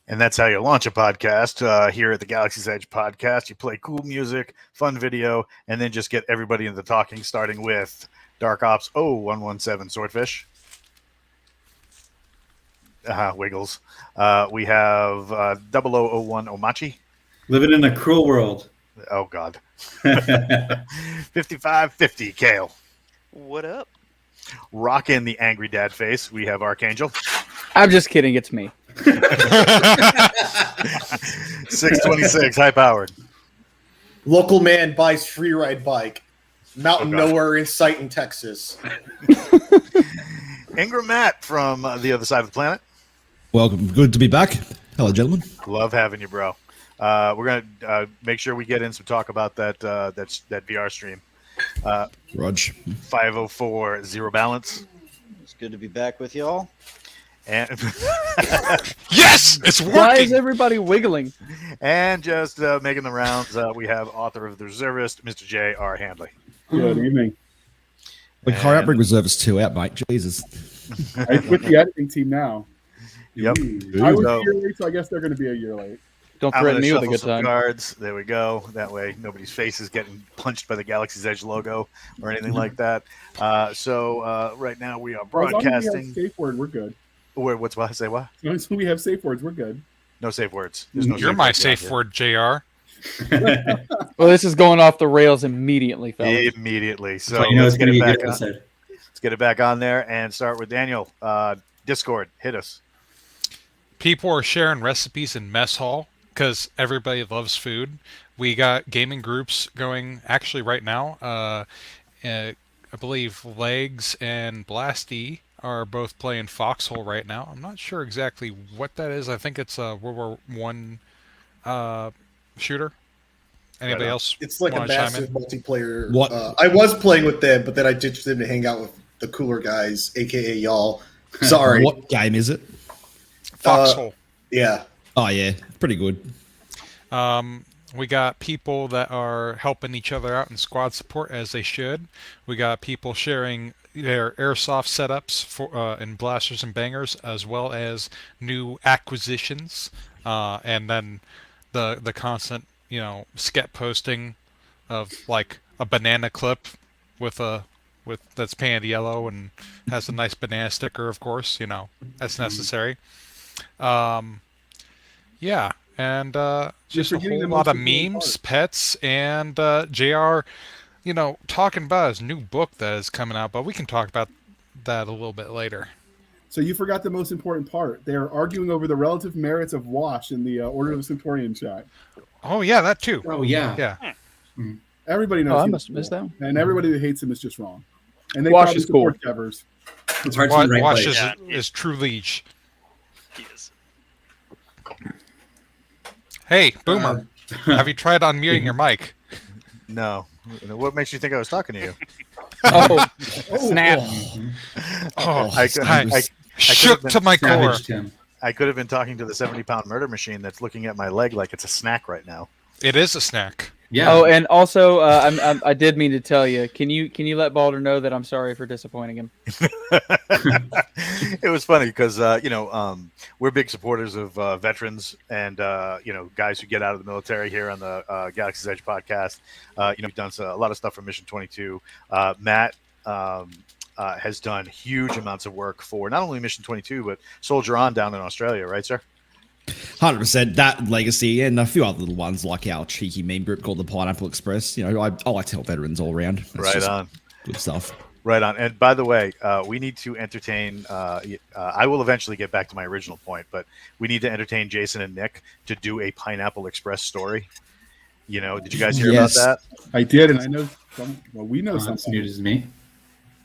And that's how you launch a podcast here at the Galaxy's Edge podcast. You play cool music, fun video, and then just get everybody into talking, starting with Dark Ops 0117 Swordfish. Wiggles. We have 0001 Omachi. Living in a cruel world. Oh, God. 5550 Kale. What up? Rockin' the angry dad face. We have Archangel. I'm just kidding. It's me. 626 high powered. Local man buys free ride bike. Mountain Oh, God. nowhere in sight in Texas. Ingram Matt from the other side of the planet. Welcome. Good to be back. Hello, gentlemen. Love having you, bro. We're gonna make sure we get in some talk about that VR stream. Rog. 504 Zero Balance. It's good to be back with y'all. And Yes, it's Why is working. everybody wiggling? and just making the rounds, we have author of The Reservist, Mr. J.R. Handley. Good evening. We hurry up, bring Reservists 2 out, mate. Jesus. I'm with the editing team now. Yep. I was So- a year late, so I guess they're going to be a year late. Don't I'm threaten gonna me with a shuffle good some time. cards. There we go. That way, nobody's face is getting punched by the Galaxy's Edge logo or anything like that. So right now we are As long as we broadcasting. have safe word, we're good. What's what? Say what? As long as we have safe words, we're good. No safe words. There's no You're my words around safe word, JR. Well, this is going off the rails immediately, fellas. here. Immediately. So So you know let's it's get going to it be a back good on. episode. Let's get it back on there and start with Daniel. Discord, hit us. People are sharing recipes in mess hall because everybody loves food. We got gaming groups going actually right now. I believe Legs and Blasty are both playing Foxhole right now. I'm not sure exactly what that is. I think it's a World War I shooter. Anybody Right on. else? It's like a wanna chime massive in? multiplayer. What? I was playing with them, but then I ditched them to hang out with the cooler guys, aka y'all. Sorry. What game is it? Foxhole. Yeah. Oh, yeah. Pretty good. We got people that are helping each other out in squad support as they should. We got people sharing their airsoft setups for and blasters and bangers, as well as new acquisitions, and then the constant sket posting of like a banana clip with that's painted yellow and has a nice banana sticker, of course. That's necessary. Yeah. And just a forgetting whole the lot most of important memes, part. pets, and JR, talking about his new book that is coming out, but we can talk about that a little bit later. So you forgot the most important part. They are arguing over the relative merits of Wash in the Order of the Centurion chat. Oh, yeah, that too. Oh, yeah. Yeah. Everybody knows Oh, I he's must have missed cool. that one. And everybody that hates him is just wrong. And they Wash probably is cool. support Devers. It's hard to the right Wash place. is true leech. He is. Hey, Boomer, have you tried unmuting your mic? No. What makes you think I was talking to you? Oh, snap. Oh, I could- I have shook been to my core. Savaged him. I could have been talking to the 70-pound murder machine that's looking at my leg like it's a snack right now. It is a snack. Yeah. Oh, and also, I did mean to tell you. Can you let Balder know that I'm sorry for disappointing him? It was funny because we're big supporters of veterans and guys who get out of the military here on the Galaxy's Edge podcast. We've done a lot of stuff for Mission 22. Matt has done huge amounts of work for not only Mission 22 but Soldier On down in Australia, right, sir? 100%. That legacy and a few other little ones like our cheeky meme group called the Pineapple Express. I like to help veterans all around. That's Right just on. Good stuff. Right on. And by the way, we need to entertain. I will eventually get back to my original point, but we need to entertain Jason and Nick to do a Pineapple Express story. Did you guys hear Yes. about that? I did, and I know we know That's something. news to me.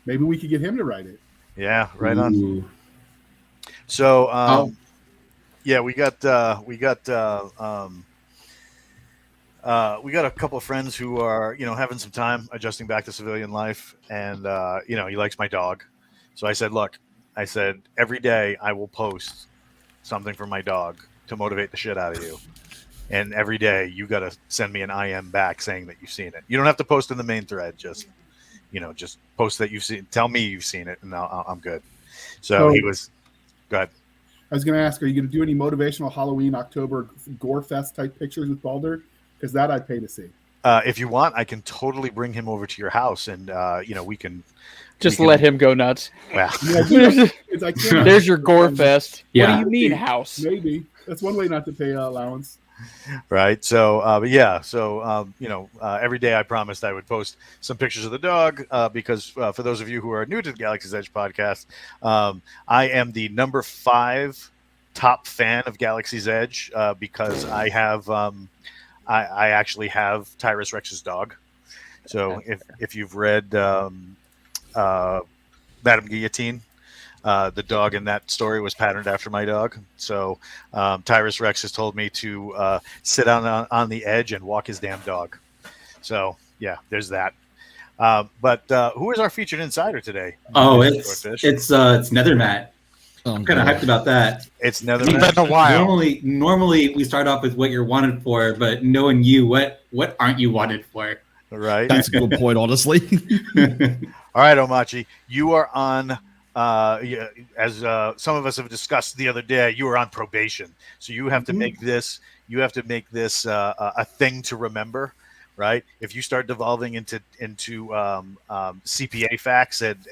Maybe we could get him to write it. Yeah, right on. Ooh. So, yeah, we got a couple of friends who are having some time adjusting back to civilian life, and he likes my dog. So I said, look, every day I will post something for my dog to motivate the shit out of you. And every day you got to send me an IM back saying that you've seen it. You don't have to post in the main thread. Just post that you've seen. Tell me you've seen it, and I'm good. So he was. Go ahead. I was going to ask, are you going to do any motivational Halloween October gore fest type pictures with Balder? Because that I'd pay to see. If you want, I can totally bring him over to your house, and we can Just we can- let him go nuts. Well, Yeah, There's, I can't- there's your gore fest. Yeah. What do you mean, house? Maybe that's one way not to pay allowance. right. So, but yeah. So, every day I promised I would post some pictures of the dog because for those of you who are new to the Galaxy's Edge podcast, I am the number 5 top fan of Galaxy's Edge because I have I actually have Tyrus Rex's dog. So if you've read Madame Guillotine, the dog in that story was patterned after my dog. So Tyrus Rex has told me to sit on the edge and walk his damn dog. So yeah, there's that. But who is our featured insider today? Oh, Mr. it's Swordfish? Nethermat. Oh, I'm kind of hyped about that. It's It's Netherlands. been a while. Normally we start off with what you're wanted for, but knowing you, what aren't you wanted for? Right. That's a good point, honestly. All right, Omachi, you are on. As some of us have discussed the other day, you are on probation, so you have to make this. You have to make this a thing to remember, right? If you start devolving into CPA facts and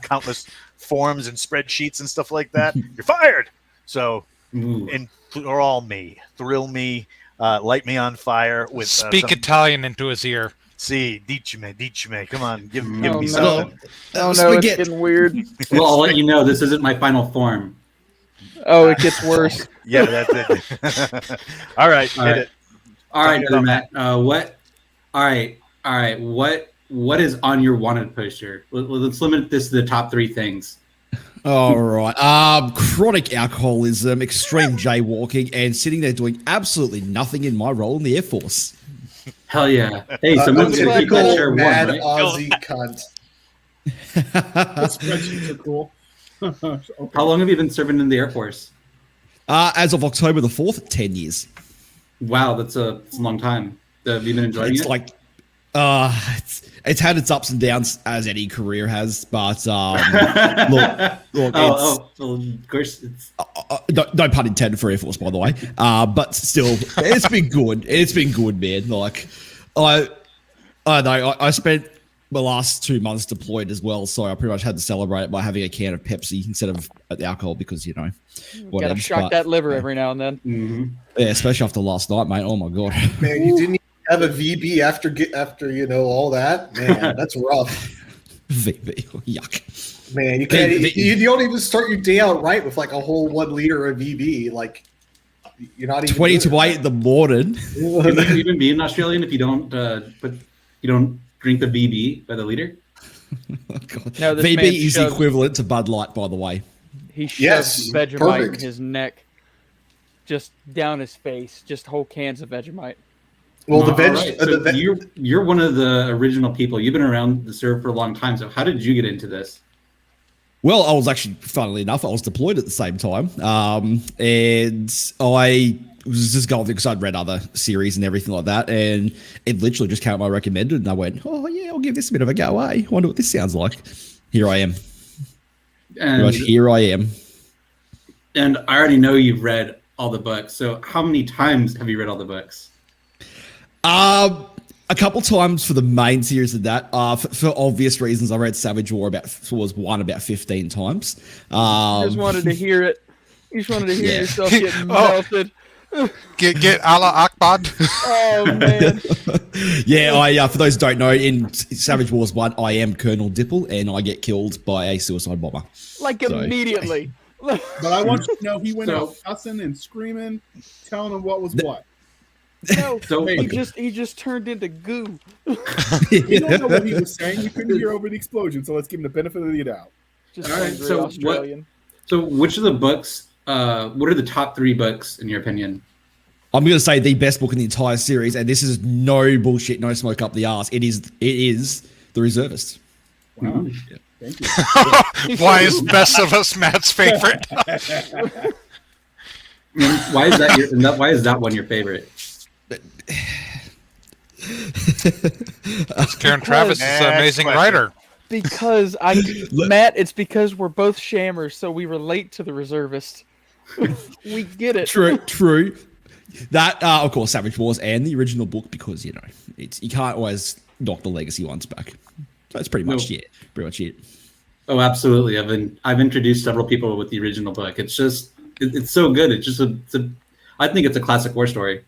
countless forms and spreadsheets and stuff like that, you're fired. So, Ooh. enthrall me, thrill me, light me on fire with Speak some, Italian into his ear. See, diceme. Come on, give Oh, me no. something. Oh no, Spaghetti. it's getting weird. Well, I'll let you know this isn't my final form. Oh, it gets worse. Yeah, that's it. All right, All hit right. it. All right, Talk about Nethermat. What? All right. What is on your wanted poster? Let's limit this to the top 3 things. All right. Chronic alcoholism, extreme jaywalking, and sitting there doing absolutely nothing in my role in the Air Force. Hell yeah! Hey, someone's gonna keep that typical chair warm, mad right? Aussie cunt. Those spreadsheets are cool. Okay. How long have you been serving in the Air Force? As of October the 4th, 10 years. Wow, that's a long time. Have you been enjoying It's it? like, it's had its ups and downs as any career has, but look, well, of course, it's no pun intended for Air Force, by the way. But still, it's been good. It's been good, man. Like, I don't know. I spent the last 2 months deployed as well, so I pretty much had to celebrate it by having a can of Pepsi instead of the alcohol because Gotta whatever. shock But, that liver every now and then. yeah, especially after last night, mate. Oh my god. Man, you didn't even have a VB after all that. Man, that's rough. VB, yuck. Man, you can't. Hey, You don't even start your day out right with like a whole 1 liter of VB. Like you're not even 20 doing to 8 in the morning. Can you even be an Australian if you don't drink the VB by the liter? Oh, God. No, this VB man is shoves- equivalent to Bud Light, by the way. He shoves Yes, Vegemite perfect. in his neck, just down his face, just whole cans of Vegemite. Well, the All veg. right, the so veg- you're one of the original people. You've been around the serve for a long time. So how did you get into this? Well, I was actually, funnily enough, I was deployed at the same time. And I was just going because I'd read other series and everything like that. And it literally just came up my recommended. And I went, oh, yeah, I'll give this a bit of a go, eh? I wonder what this sounds like. Here I am. Pretty much And, here I am. and I already know you've read all the books. So how many times have you read all the books? A couple times for the main series of that. For obvious reasons, I read Savage War about 15 times. You just wanted to hear it. You just wanted to hear Yeah. yourself getting Oh. melted. Get Allah Akbar. Oh man! Yeah, for those who don't know, in Savage Wars 1, I am Colonel Dipple, and I get killed by a suicide bomber. Like So- immediately. But I want you to know he went So- out cussing and screaming, telling them what was what. No, So he just turned into goo. We don't know what he was saying. We couldn't hear over the explosion, so let's give him the benefit of the doubt. Just All right, angry so what- Australian. So which of the books? What are the top 3 books in your opinion? I'm going to say the best book in the entire series, and this is no bullshit, no smoke up the arse. It is The Reservist. Wow. Thank you. Why is Best of Us Matt's favorite? Why is that? Why is that one your favorite? Karen Travis is an Next amazing question. writer. Because Matt, it's because we're both shammers, so we relate to the reservist. We get it. True. That, of course, Savage Wars and the original book, because you know you can't always knock the legacy ones back. So that's pretty much it. Pretty much it. Oh, absolutely. I've introduced several people with the original book. It's just it's so good. It's just I think it's a classic war story.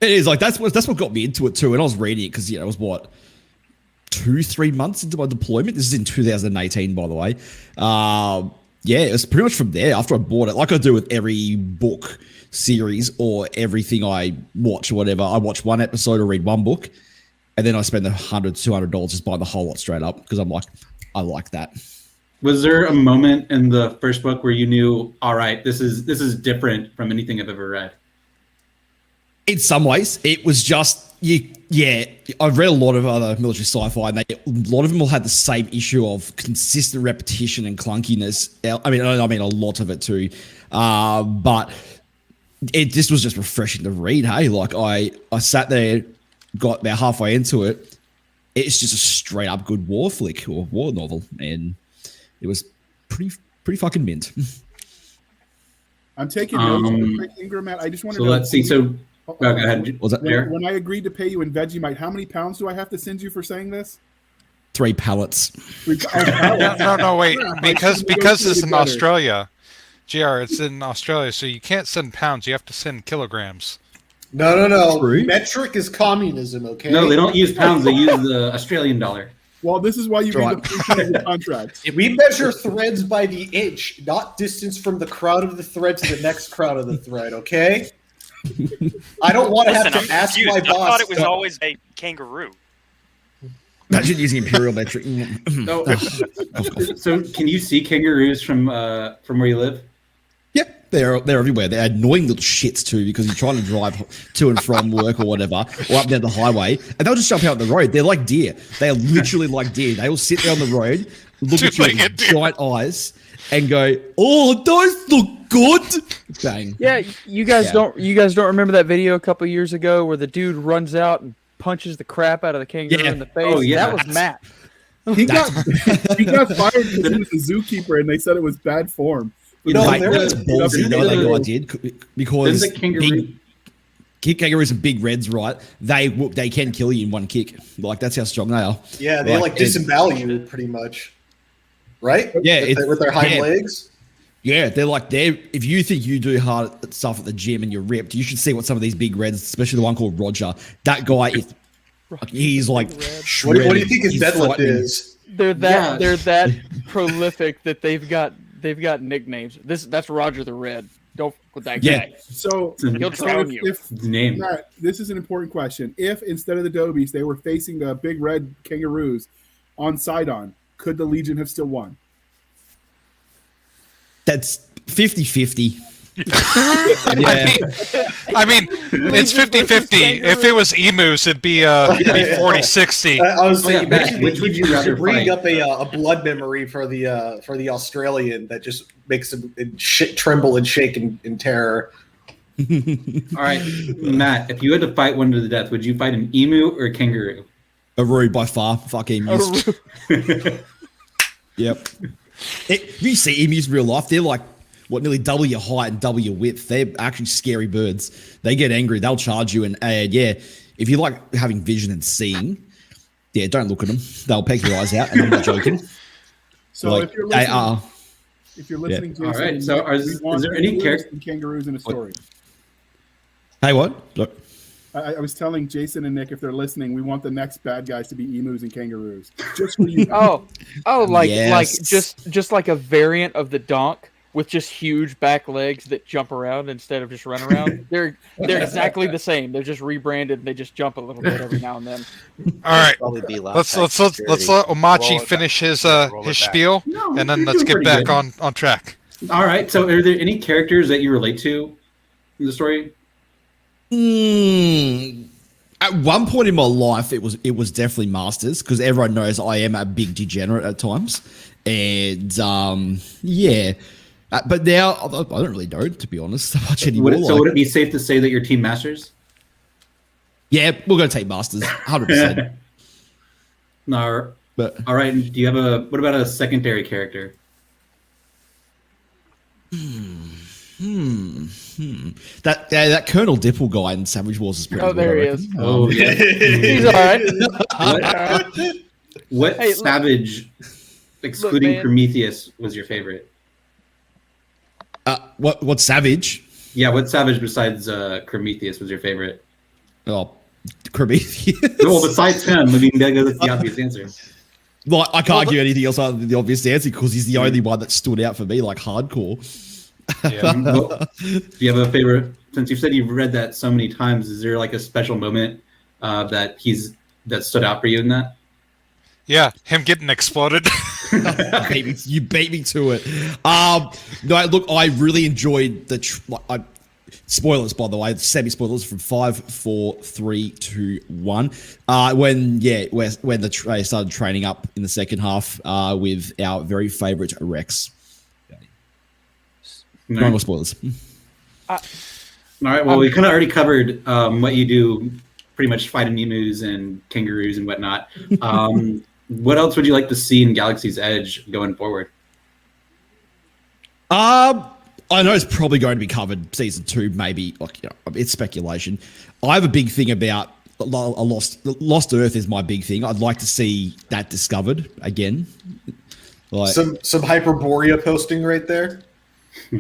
It is like that's what got me into it too. And I was reading it because it was what 2-3 months into my deployment. This is in 2018, by the way. Yeah, it was pretty much from there after I bought it, like I do with every book series or everything I watch or whatever. I watch one episode or read one book, and then I spend $100-$200 just buying the whole lot straight up because I'm like, I like that. Was there a moment in the first book where you knew, all right, this is different from anything I've ever read? In some ways, it was just yeah. I've read a lot of other military sci-fi, and a lot of them all had the same issue of consistent repetition and clunkiness. I mean a lot of it too, but it just was just refreshing to read. Hey, like I sat there, got about halfway into it. It's just a straight up good war flick or war novel, and it was pretty fucking mint. I'm taking notes real quick, Ingram, Matt. I just want to So know. let's see. So go ahead. Was that there? When I agreed to pay you in Vegemite, how many pounds do I have to send you for saying this? 3 pallets. No, wait. Because it's in better. Australia. GR, it's in Australia, so you can't send pounds. You have to send kilograms. No. True. Metric is communism, okay? No, they don't use pounds. They use the Australian dollar. Well, this is why you Right. read the free terms of contracts. We measure threads by the inch, not distance from the crowd of the thread to the next crowd of the thread, okay? I don't want to have Listen, to I'm ask confused. my I boss. thought it was always a kangaroo. Imagine using imperial metric. So, so can you see kangaroos from where you live? Yeah, they're everywhere. They're annoying little shits too because you're trying to drive to and from work or whatever, or up down the highway, and they'll just jump out on the road. They're like deer. They are literally like deer. They will sit there on the road, look at you with giant eyes, and go, "Oh, those look good." Bang. Yeah, you guys don't remember that video a couple years ago where the dude runs out and punches the crap out of the kangaroo Yeah. in the face? Oh, yeah. That was Matt. He got fired because he was a zookeeper, and they said it was bad form. You know, Mate, there that's was- ballsy. You know what that guy did because There's a kangaroo. kangaroos and big reds, right? They can kill you in one kick. Like that's how strong they are. Yeah, they like disembowel you pretty much, right? Yeah, with their hind yeah. legs. Yeah, they're if you think you do hard stuff at the gym and you're ripped, you should see what some of these big reds, especially the one called Roger. That guy is he's like What do you shredded. think his He's deadlift frightening. is? They're that prolific that they've got nicknames. That's Roger the Red. Don't fuck with that Yeah. guy. So, He'll drown you. if His name. Matt, this is an important question. If instead of the Dobies they were facing the big red kangaroos on Sidon, could the Legion have still won? That's 50-50. Yeah. I mean, it's 50-50. If it was emus, it'd be 40-60. I was Oh, yeah, thinking, Matt, maybe which would you rather bring fight? up a blood memory for the Australian that just makes him tremble and shake in terror. All right, Matt, if you had to fight one to the death, would you fight an emu or a kangaroo? Aru by far. Fuck emus. Yep. You see emus in real life, they're like nearly double your height and double your width. They're actually scary birds. They get angry, they'll charge you, and yeah, if you like having vision and seeing, yeah, don't look at them. They'll peck your eyes out, and I'm not joking. So Like, if you're they listening, are. Jason, All right, so we is want there any emus character? and kangaroos in a story? Hey, what? Look. I was telling Jason and Nick if they're listening, we want the next bad guys to be emus and kangaroos. Just for you. Oh, like Yes. just like a variant of the donk with just huge back legs that jump around instead of just run around. They're exactly the same. They're just rebranded. And they just jump a little bit every now and then. All right, Probably be let's laptop let security. Omachi Roll it finish his roll it his back. spiel, No, and then you're let's doing get pretty back good. on track. All right, so are there any characters that you relate to in the story? At one point in my life, it was definitely Masters because everyone knows I am a big degenerate at times, and yeah. But now I don't really know, to be honest, so much anymore. Would it be safe to say that your team Masters? Yeah, we're gonna take Masters, 100%. No. But All right. Do you have what about a secondary character? That Colonel Dipple guy in Savage Wars is pretty Oh, good. there I he reckon. is. Oh yeah. He's all right. What Hey, look- Savage, excluding man. Prometheus, was your favorite? What Savage? Yeah, what Savage besides Prometheus was your favorite? Oh, Prometheus. Well, besides him, I mean, that's the obvious answer. Like, I can't give anything else other than the obvious answer because he's the only one that stood out for me, like hardcore. Yeah. Well, do you have a favorite? Since you said you've read that so many times, is there like a special moment that stood out for you in that? Yeah, him getting exploded. You beat me to it. No, look, I really enjoyed the. Spoilers, by the way, semi-spoilers from 5, 4, 3, 2, 1. When they started training up in the second half with our very favourite Rex. No more spoilers. All right. Well, we kind of already covered what you do, pretty much fighting emus and kangaroos and whatnot. What else would you like to see in Galaxy's Edge going forward? I know it's probably going to be covered season 2, maybe. Like, it's speculation. I have a big thing about a Lost Earth is my big thing. I'd like to see that discovered again. Like Some Hyperborea posting right there. a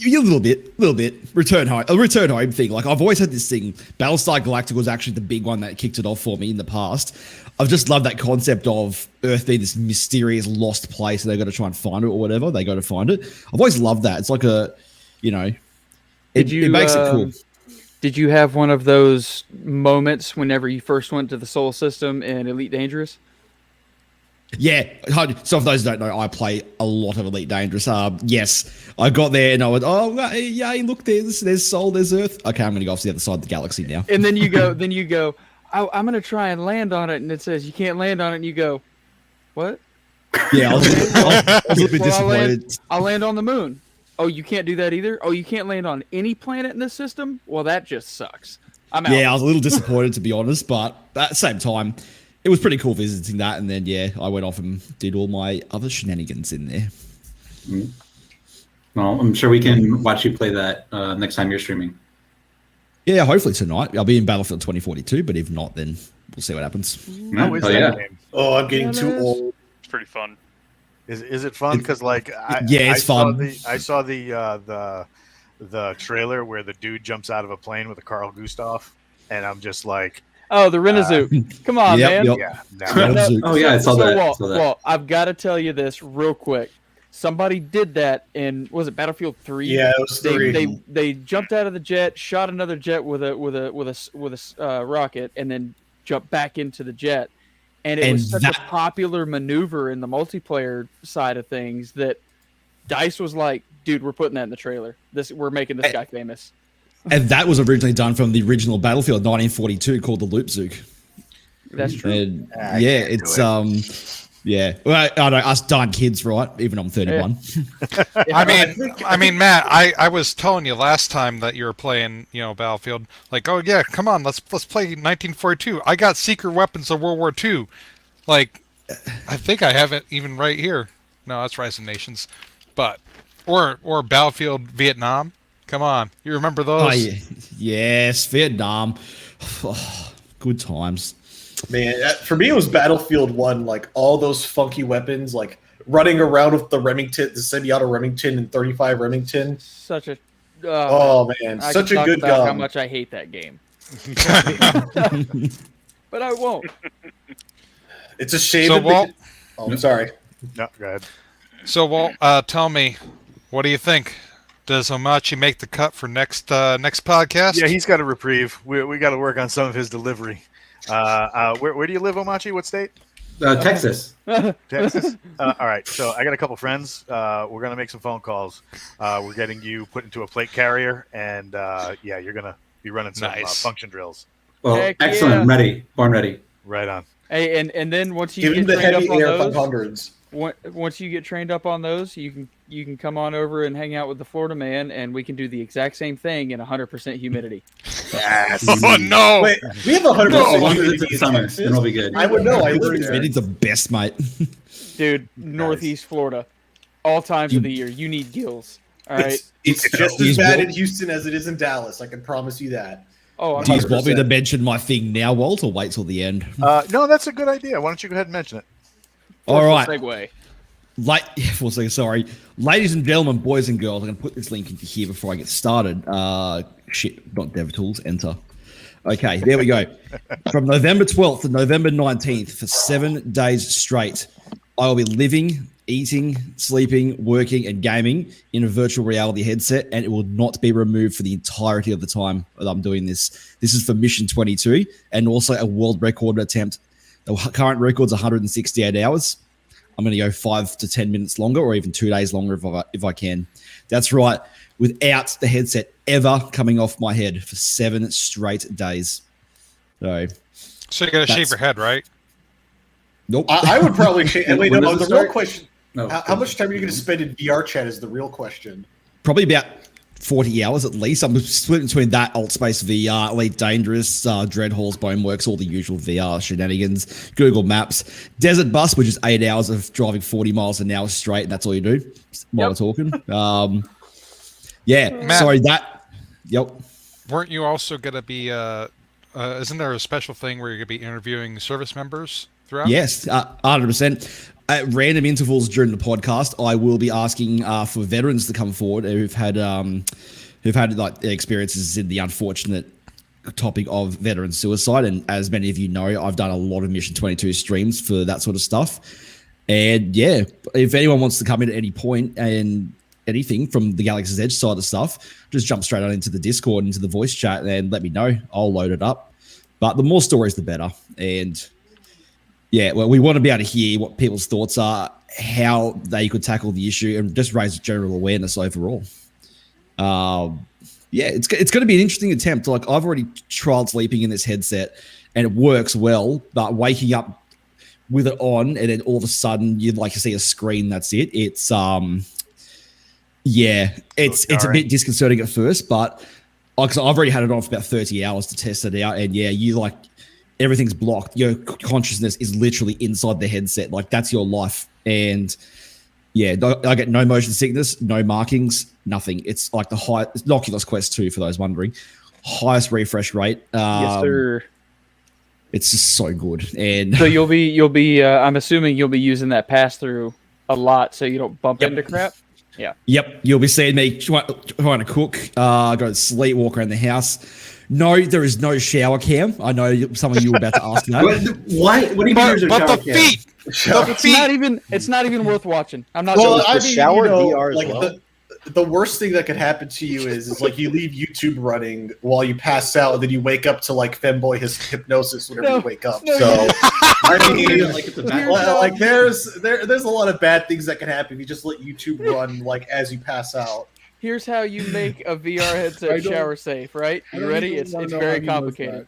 little bit. Return home thing. Like I've always had this thing. Battlestar Galactica was actually the big one that kicked it off for me in the past. I've just loved that concept of Earth being this mysterious lost place and they've got to try and find it or whatever. They got to find it. I've always loved that. It's like it makes it cool. Did you have one of those moments whenever you first went to the Soul System in Elite Dangerous? Yeah. So for those who don't know, I play a lot of Elite Dangerous. Yes, I got there and I went, oh, yay, look, there's Soul, there's Earth. Okay, I'm going to go off to the other side of the galaxy now. And then you go, I'm going to try and land on it. And it says, you can't land on it. And you go, what? Yeah, I was a little bit Well, disappointed. I'll land on the moon. Oh, you can't do that either? Oh, you can't land on any planet in this system? Well, that just sucks. I'm out. Yeah, I was a little disappointed, to be honest, but at the same time, it was pretty cool visiting that. And then, yeah, I went off and did all my other shenanigans in there. Well, I'm sure we can watch you play that next time you're streaming. Yeah, hopefully tonight. I'll be in Battlefield 2042, but if not, then we'll see what happens. How is Oh, that yeah. game? Oh, I'm getting too old. It's pretty fun. Is it fun? Because like It's fun. I saw the trailer where the dude jumps out of a plane with a Carl Gustav, and I'm just like, Oh, the Renazook. Come on, Yep, man. yep. yeah, Yeah. no. Oh yeah, I saw that. Walt, Saw that. Walt, I've got to tell you this real quick. Somebody did that in, was it Battlefield 3? Yeah, it was 3. They jumped out of the jet, shot another jet with a rocket, and then jumped back into the jet. And it was such a popular maneuver in the multiplayer side of things that DICE was like, "Dude, we're putting that in the trailer. We're making this guy famous." And that was originally done from the original Battlefield 1942 called the Loop Zook. That's true. And I yeah, can't it's do yeah. Well, I know us darn kids, right? Even I'm 31. I mean, Matt, I was telling you last time that you were playing, Battlefield. Like, oh yeah, come on, let's play 1942. I got secret weapons of World War II. Like, I think I have it even right here. No, that's Rise of Nations, but or Battlefield Vietnam. Come on, you remember those? Oh, yeah. Yes, Vietnam. Good times. Man, for me, it was Battlefield 1. Like, all those funky weapons, like running around with the Remington, the semi-auto Remington and 35 Remington. Such a Oh, man. I Such can a talk good about how gun. much I hate that game. But I won't. It's a shame. So, that they Walt, did- Oh, I'm sorry. No, go ahead. Walt, tell me, what do you think? Does Omachi make the cut for next podcast? Yeah, he's got a reprieve. We got to work on some of his delivery. Where do you live, Omachi? What state? Texas. Texas. All right. So I got a couple friends. We're gonna make some phone calls. We're getting you put into a plate carrier, and yeah, you're gonna be running some Nice. function drills. Well, Heck excellent. yeah. Ready. Born ready. Right on. Hey, and then once you Give him get the trained heavy up on air those, 500s. once you get trained up on those, you can come on over and hang out with the Florida man, and we can do the exact same thing in 100% humidity. Yes. Oh no! Wait, we have 100% As long as it's humidity in in summer, Texas. then it'll be good. I would know. I live there. It's the best, mate. Dude, Northeast Florida, all times of the year, you need gills. All right. It's just He's as bad what- in Houston as it is in Dallas. I can promise you that. Oh, I'm Do you want me to 100%. mention my thing now, Walt, or wait till the end? No, that's a good idea. Why don't you go ahead and mention it? All right. Segue. Sorry. Ladies and gentlemen, boys and girls, I'm going to put this link into here before I get started. Shit, not DevTools, enter. Okay, there we go. From November 12th to November 19th, for 7 days straight, I will be living, eating, sleeping, working, and gaming in a virtual reality headset, and it will not be removed for the entirety of the time that I'm doing this. This is for Mission 22 and also a world record attempt. The current record's 168 hours. I'm going to go 5 to 10 minutes longer, or even 2 days longer if I can. That's right, without the headset ever coming off my head for 7 straight days. So you got to shave your head, right? nope. I would probably. Wait, When no. does The it real start? question: No. how much time are you going to spend in VR chat? Is the real question. Probably about 40 hours at least. I'm split between that, Altspace VR, Elite Dangerous, Dreadhalls, Boneworks, all the usual VR shenanigans, Google Maps, Desert Bus, which is 8 hours of driving 40 miles an hour straight, and that's all you do while we're talking. Yeah, Matt. sorry, that. Yep. Weren't you also going to be? Isn't there a special thing where you're going to be interviewing service members throughout? Yes, 100%. At random intervals during the podcast, I will be asking for veterans to come forward who've had like experiences in the unfortunate topic of veteran suicide. And as many of you know, I've done a lot of Mission 22 streams for that sort of stuff. And yeah, if anyone wants to come in at any point and anything from the Galaxy's Edge side of stuff, just jump straight on into the Discord, into the voice chat, and let me know. I'll load it up. But the more stories, the better. And yeah, well, we want to be able to hear what people's thoughts are, how they could tackle the issue, and just raise general awareness overall. Yeah, it's going to be an interesting attempt. Like, I've already tried sleeping in this headset, and it works well. But waking up with it on, and then all of a sudden you'd like to see a screen. That's it. It's yeah, it's a bit disconcerting at first, but because I've already had it on for about 30 hours to test it out, and yeah, you like. Everything's blocked. Your consciousness is literally inside the headset. Like, that's your life. And yeah, I get no motion sickness, no markings, nothing. It's like it's an Oculus Quest 2 for those wondering. Highest refresh rate. Yes, sir. It's just so good. And So you'll be. I'm assuming you'll be using that pass through a lot, so you don't bump Yep. into crap. Yeah. Yep, you'll be seeing me trying to cook, go to sleep, walk around the house. No, there is no shower cam. I know some of you were about to ask that. Why? What do you mean there's a But shower the cam? feet. It's not even worth watching. I'm not. Well, the I mean, shower you know, VR as like well? the worst thing that could happen to you is like you leave YouTube running while you pass out, and then you wake up to like femboy hypnosis whenever No, you wake up. no, So I mean, Like, it's a like there's a lot of bad things that can happen if you just let YouTube run like as you pass out. Here's how you make a VR I headset don't- shower safe. Right? I You don't ready? even It's wanna know very how he knows complicated. that.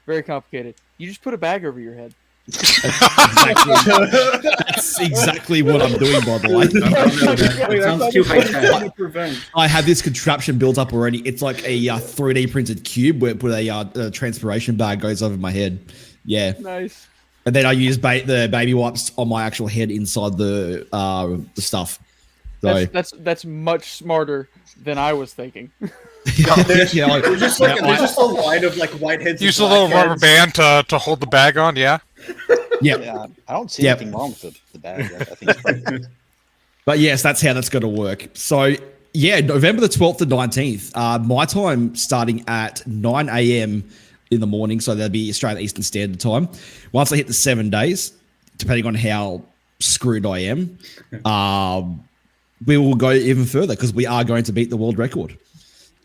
Very complicated. You just put a bag over your head. That's exactly what I'm doing, by the way. Wait, I sounds thought too it was high-tech. something to prevent. I have this contraption built up already. It's like a 3D printed cube where a transpiration bag goes over my head. Yeah. Nice. And then I use the baby wipes on my actual head inside the stuff. So That's much smarter than I was thinking. There's, yeah, like, there's just like there's just a line of like whiteheads. Use a and little rubber blackheads. band to hold the bag on. Yeah. yeah. Yeah, I don't see Yep. anything wrong with the bag. I think it's perfect. But yes, that's how that's going to work. So yeah, November the 12th to 19th, my time starting at 9 a.m. in the morning. So that'll be Australian Eastern Standard Time. Once I hit the 7 days, depending on how screwed I am, we will go even further because we are going to beat the world record.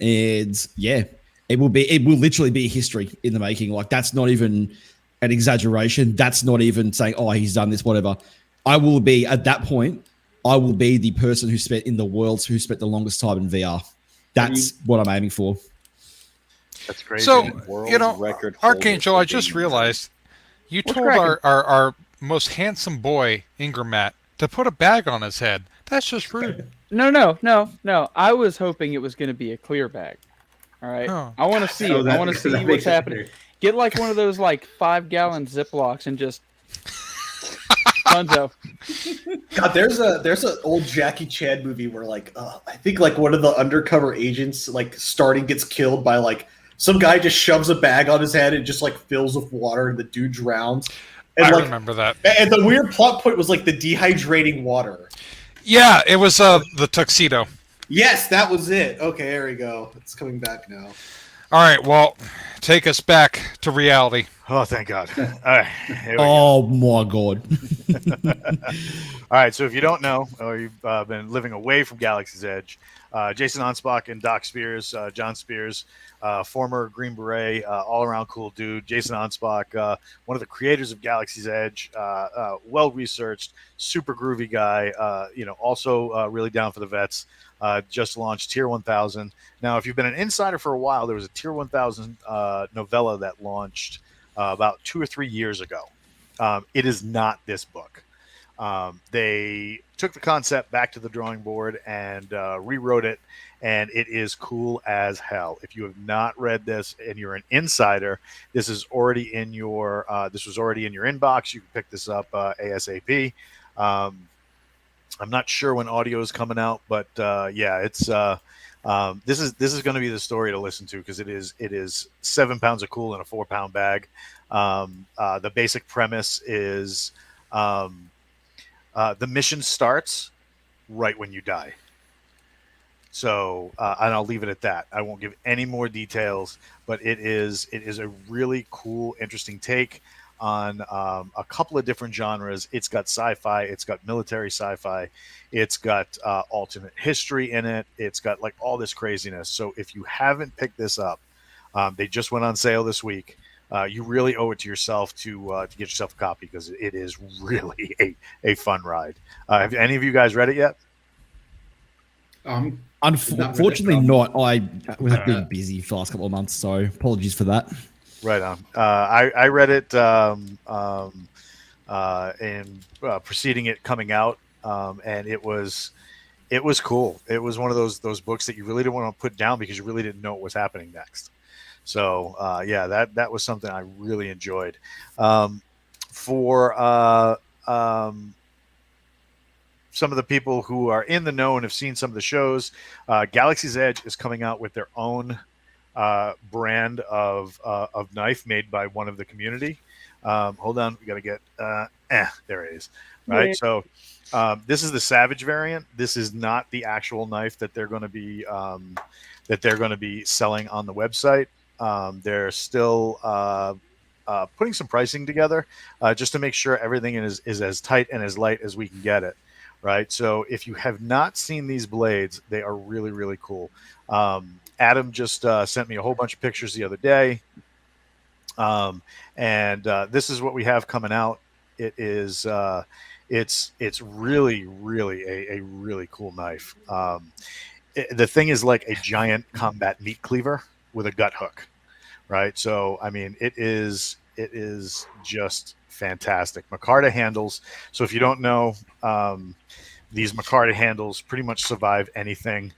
And yeah, it will literally be history in the making. Like, that's not even an exaggeration. That's not even saying, oh, he's done this, whatever. I will be, at that point, I will be the person who spent the longest time in VR. That's what I'm aiming for. That's crazy. So, World you know, record holder Archangel, for I just being- realized you What's told cracking? our most handsome boy, Ingramat, to put a bag on his head. That's just rude. No. I was hoping it was going to be a clear bag. All right. Oh. I want to see Oh, it. that- I want to see that what's makes it happening. clear. Get like one of those like 5-gallon Ziplocs and just Funzo. God, there's an old Jackie Chan movie where I think one of the undercover agents starting gets killed by some guy just shoves a bag on his head and just fills with water and the dude drowns. And I remember that. And the weird plot point was the dehydrating water. Yeah, it was the tuxedo. Yes, that was it. Okay, there we go. It's coming back now. All right, well, take us back to reality. Oh, thank God. All right. Here we go. Oh my god. All right, so if you don't know, or you've been living away from Galaxy's Edge, Jason Onspach and Doc Spears, John Spears, former Green Beret, all-around cool dude. Jason Onspach, one of the creators of Galaxy's Edge, well-researched, super groovy guy, also really down for the vets. Just launched Tier 1000. Now, if you've been an insider for a while, there was a Tier 1000 novella that launched about 2 or 3 years ago. It is not this book. They took the concept back to the drawing board and rewrote it, and it is cool as hell. If you have not read this and you're an insider, this is already in your this was already in your inbox. You can pick this up ASAP. I'm not sure when audio is coming out, but it's this is going to be the story to listen to because it is 7 pounds of cool in a 4-pound bag. The basic premise is the mission starts right when you die. So, and I'll leave it at that. I won't give any more details, but it is a really cool, interesting take on a couple of different genres. It's got sci-fi, it's got military sci-fi, it's got alternate history in it, it's got all this craziness. So if you haven't picked this up, they just went on sale this week. You really owe it to yourself to get yourself a copy because it is really a fun ride. Have any of you guys read it yet? Unfortunately not. I was being busy for the last couple of months, so apologies for that. Right on. I read it in preceding it coming out, and it was cool. It was one of those books that you really didn't want to put down because you really didn't know what was happening next. So that was something I really enjoyed. For some of the people who are in the know and have seen some of the shows, Galaxy's Edge is coming out with their own brand of knife made by one of the community. Hold on, we got to get there it is. Right. Yeah. So this is the Savage variant. This is not the actual knife that they're going to be selling on the website. They're still putting some pricing together just to make sure everything is as tight and as light as we can get it. Right. So if you have not seen these blades, they are really, really cool. Adam just sent me a whole bunch of pictures the other day. And this is what we have coming out. It is it's really, really a really cool knife. The thing is like a giant combat meat cleaver with a gut hook. Right. So, I mean, it is just fantastic. Micarta handles. So if you don't know, these Micarta handles pretty much survive anything.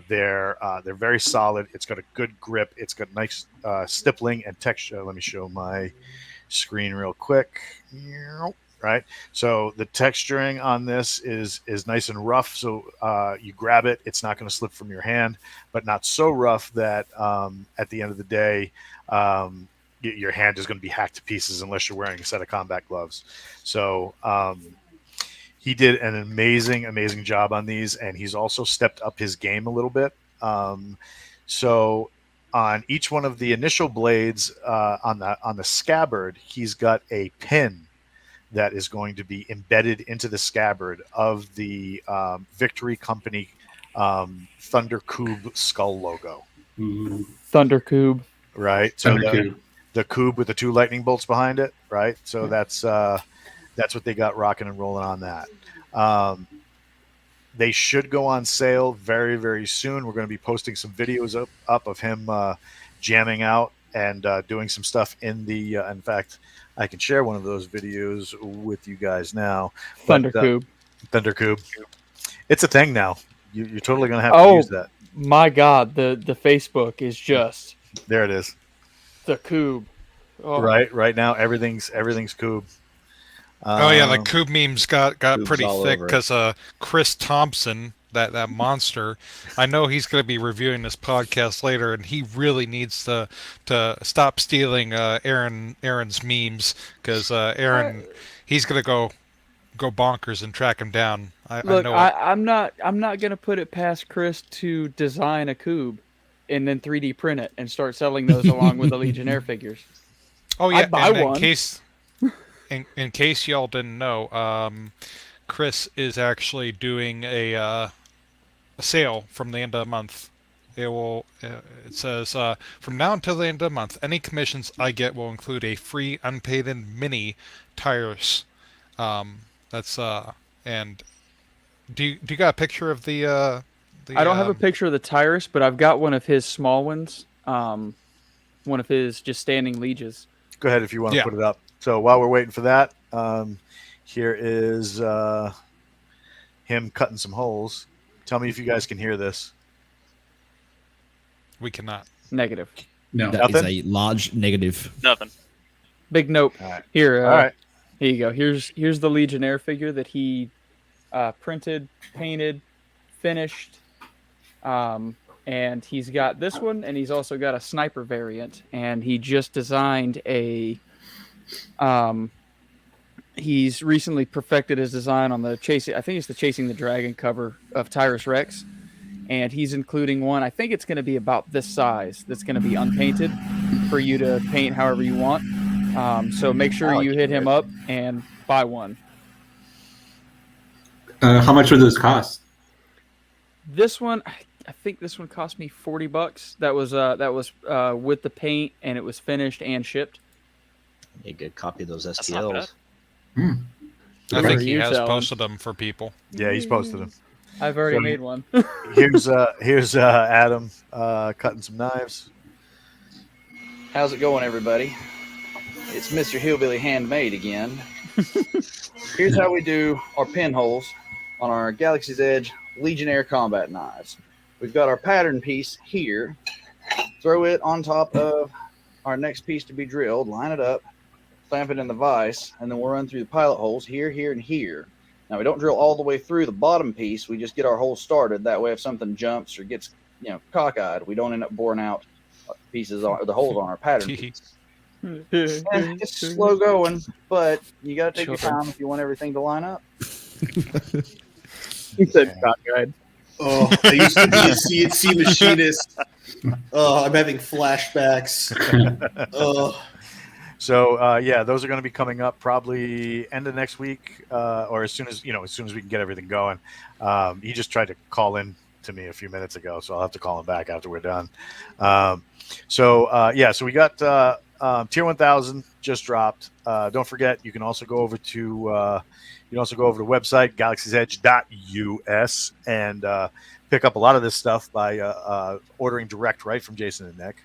They're very solid. It's got a good grip. It's got nice stippling and texture. Let me show my screen real quick. Right. So the texturing on this is nice and rough. So you grab it, it's not going to slip from your hand, but not so rough that at the end of the day, your hand is going to be hacked to pieces unless you're wearing a set of combat gloves. So he did an amazing job on these, and he's also stepped up his game a little bit. So on each one of the initial blades on the scabbard, he's got a pin that is going to be embedded into the scabbard of the Victory Company Thunder Cube skull logo. Mm-hmm. Thunder Cube. Right. So the cube with the 2 lightning bolts behind it. Right. So that's what they got rocking and rolling on that. They should go on sale very, very soon. We're going to be posting some videos up of him jamming out and doing some stuff in the. In fact, I can share one of those videos with you guys now. Thunder Cube. Thunder Cube. It's a thing now. You're totally going to have to use that. My God, the Facebook is just. There it is. The Cube. Oh. Right now everything's Cube. Oh yeah, the Coob memes got Coob's pretty all thick over it. because Chris Thompson, that monster, I know he's going to be reviewing this podcast later, and he really needs to stop stealing Aaron's memes because Aaron, he's going to go bonkers and track him down. I Look, know it. I'm not gonna put it past Chris to design a cube and then 3D print it and start selling those along with the Legionnaire figures. Oh yeah, I'd buy and one. in case y'all didn't know, Chris is actually doing a sale from the end of the month. It says from now until the end of the month, any commissions I get will include a free unpainted mini tires. That's and do you got a picture of the I don't have a picture of the Tyrus, but I've got one of his small ones. One of his just standing lieges. Go ahead if you want to Yeah. put it up. So while we're waiting for that, here is him cutting some holes. Tell me if you guys can hear this. We cannot. Negative. No. That is Nothing? a large negative. Nothing. Big nope. All right. Here. All right. Here you go. Here's the Legionnaire figure that he printed, painted, finished. And he's got this one, and he's also got a sniper variant. And he just designed a. He's recently perfected his design on the chasing. I think it's the Chasing the Dragon cover of Tyrus Rex, and he's including one. I think it's going to be about this size. That's going to be unpainted for you to paint however you want. So make sure you hit him up and buy one. How much would those cost? This one, I think this one cost me $40. That was with the paint, and it was finished and shipped. A good copy of those That's not bad. STLs. I Where think are he you has selling? posted them for people. Yeah, he's posted them. I've already So- made one. Here's Adam cutting some knives. How's it going, everybody? It's Mr. Hillbilly Handmade again. Here's how we do our pinholes on our Galaxy's Edge Legionnaire combat knives. We've got our pattern piece here. Throw it on top of our next piece to be drilled, line it up, clamp it in the vise, and then we'll run through the pilot holes here, here, and here. Now, we don't drill all the way through the bottom piece. We just get our hole started. That way, if something jumps or gets, cockeyed, we don't end up boring out pieces or the holes on our pattern piece. It's slow going, but you got to take your time if you want everything to line up. He said cockeyed. Oh, I used to be a CNC machinist. Oh, I'm having flashbacks. Oh, So yeah, those are going to be coming up probably end of next week, or as soon as we can get everything going. He just tried to call in to me a few minutes ago, so I'll have to call him back after we're done. So we got Tier 1000 just dropped. Don't forget, you can also go over to the website galaxiesedge.us and pick up a lot of this stuff by ordering direct right from Jason and Nick.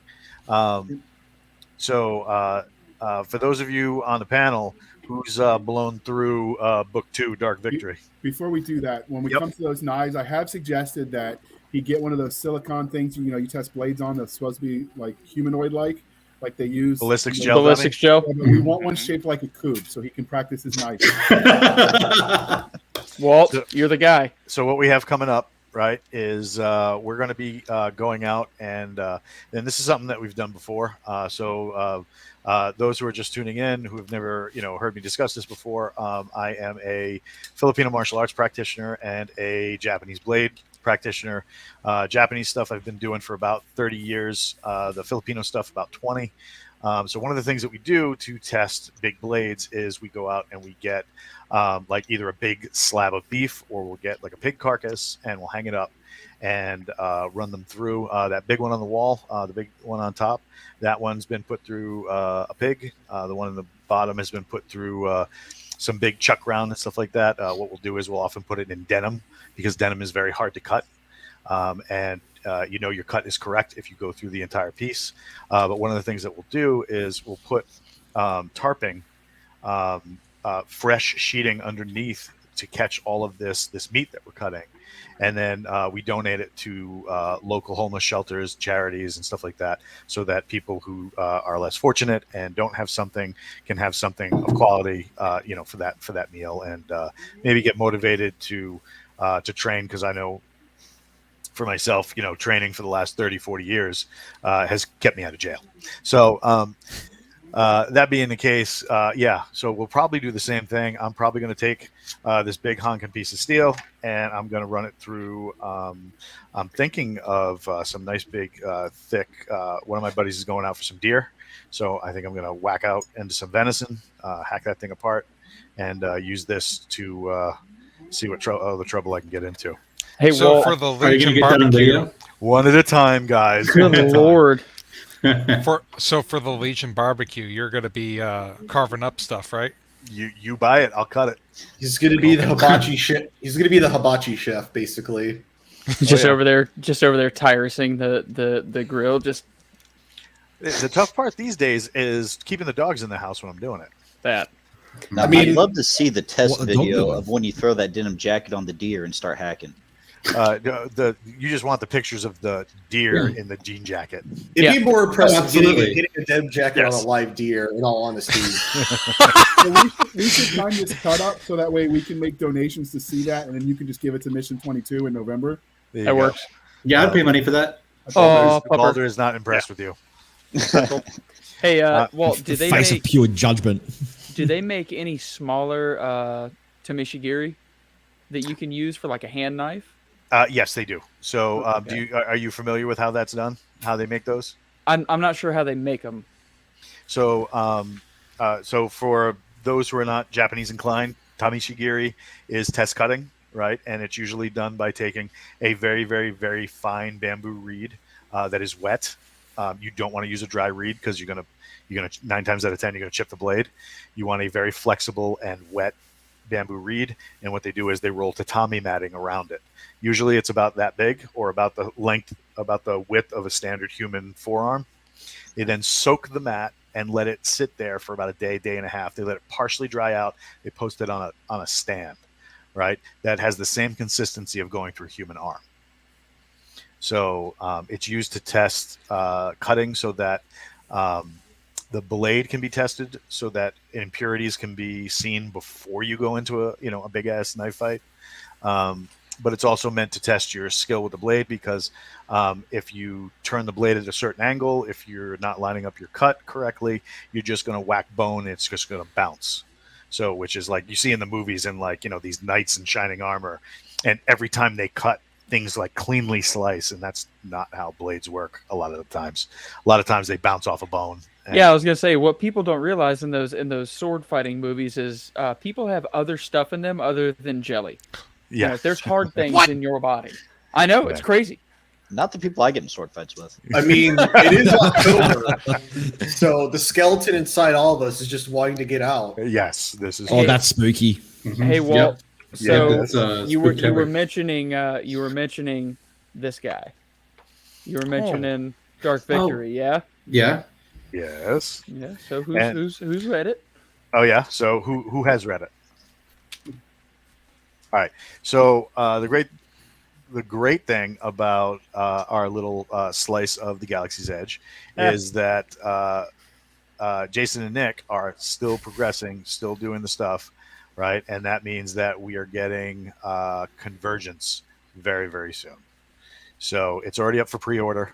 For those of you on the panel who's blown through Book 2, Dark Victory. Before we do that, when we come to those knives, I have suggested that he get one of those silicone things. You test blades on that's supposed to be like humanoid-like they use Ballistics gel. Ballistics gel. But we want one shaped like a cube so he can practice his knife. Walt, So- you're the guy. So what we have coming up, right, is we're going to be going out and this is something that we've done before. So those who are just tuning in, who have never heard me discuss this before, I am a Filipino martial arts practitioner and a Japanese blade practitioner. Japanese stuff I've been doing for about 30 years. The Filipino stuff about 20. So one of the things that we do to test big blades is we go out and we get like either a big slab of beef or we'll get like a pig carcass and we'll hang it up and run them through. That big one on the wall, the big one on top, that one's been put through a pig. The one in the bottom has been put through some big chuck round and stuff like that. What we'll do is we'll often put it in denim because denim is very hard to cut. And your cut is correct if you go through the entire piece. But one of the things that we'll do is we'll put tarping, fresh sheeting underneath to catch all of this meat that we're cutting. and then we donate it to local homeless shelters, charities, and stuff like that, so that people who are less fortunate and don't have something can have something of quality, for that meal, and maybe get motivated to train, because I know for myself, training for the last 30, 40 years has kept me out of jail. So that being the case, so we'll probably do the same thing. I'm probably going to take this big honking piece of steel, and I'm going to run it through. I'm thinking of some nice big, thick. One of my buddies is going out for some deer, so I think I'm going to whack out into some venison, hack that thing apart, and use this to see what the trouble I can get into. Hey, So Walt, for the Are you Legion gonna get that on barbecue, video? One at a time, guys. good lord. for the Legion barbecue, you're going to be carving up stuff, right? You buy it, I'll cut it. He's gonna be the hibachi chef. He's gonna be the hibachi chef, basically. Just yeah. over there tiresing the grill. Just The tough part these days is keeping the dogs in the house when I'm doing it. that. Now, I mean- I'd love to see the test What a dog video doing? of when you throw that denim jacket on the deer and start hacking. You just want the pictures of the deer in the jean jacket. It'd be more impressive absolutely. getting a denim jacket Yes. on a live deer, in all honesty. So we should time this cut up so that way we can make donations to see that, and then you can just give it to Mission 22 in November. There you That go. works. Yeah, I'd pay money for that. Oh, Balder pupper. is not impressed with you. Hey, Walt, do they Face make of pure judgment. do they make any smaller tameshigiri that you can use for like a hand knife? Yes, they do. So, are you familiar with how that's done? How they make those? I'm not sure how they make them. So, so for those who are not Japanese inclined, tameshigiri is test cutting, right? And it's usually done by taking a very, very, very fine bamboo reed that is wet. You don't want to use a dry reed because you're gonna 9 times out of 10 you're gonna chip the blade. You want a very flexible and wet bamboo reed, and what they do is they roll tatami matting around it. Usually it's about that big, or about the width of a standard human forearm. They then soak the mat and let it sit there for about a day, day and a half. They let it partially dry out. They post it on a stand, right? That has the same consistency of going through a human arm. So it's used to test cutting, so that the blade can be tested, so that impurities can be seen before you go into a big ass knife fight. But it's also meant to test your skill with the blade, because if you turn the blade at a certain angle, if you're not lining up your cut correctly, you're just going to whack bone. It's just going to bounce. So, which is like you see in the movies, and these knights in shining armor, and every time they cut, things like cleanly slice, and that's not how blades work. A lot of the times they bounce off a bone. And Yeah, I was gonna say what people don't realize in those sword fighting movies is people have other stuff in them other than jelly. You know, there's hard things in your body. I know, it's Yeah. crazy. Not the people I get in sword fights with. I mean, it is October, so the skeleton inside all of us is just wanting to get out. Yes, this is. Oh, that's spooky. Mhm. Hey, Walt. Yeah, So that's, you were Spooktober. mentioning this guy. You were mentioning Dark Victory, yeah? Yeah. Yes. Yeah. So And- who's read it? Oh yeah. So who has read it? All right. So the great thing about our little slice of the Galaxy's Edge is that Jason and Nick are still progressing, still doing the stuff, right? And that means that we are getting Convergence very, very soon. So it's already up for pre-order,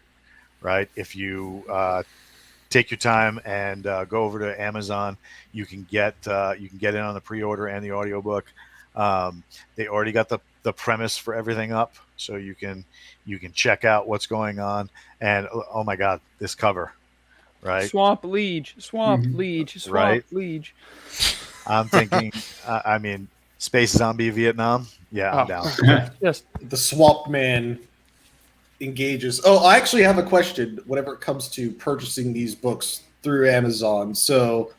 right? If you take your time and go over to Amazon, you can get in on the pre-order and the audiobook. They already got the premise for everything up, so you can check out what's going on. And oh my God, this cover, right? Swamp Liege, Swamp Mhm. Liege, Swamp Right. Liege. I'm thinking, I mean, Space Zombie Vietnam. Yeah, I'm Oh. down. Just The Swamp Man engages. Oh, I actually have a question whenever it comes to purchasing these books through Amazon. So,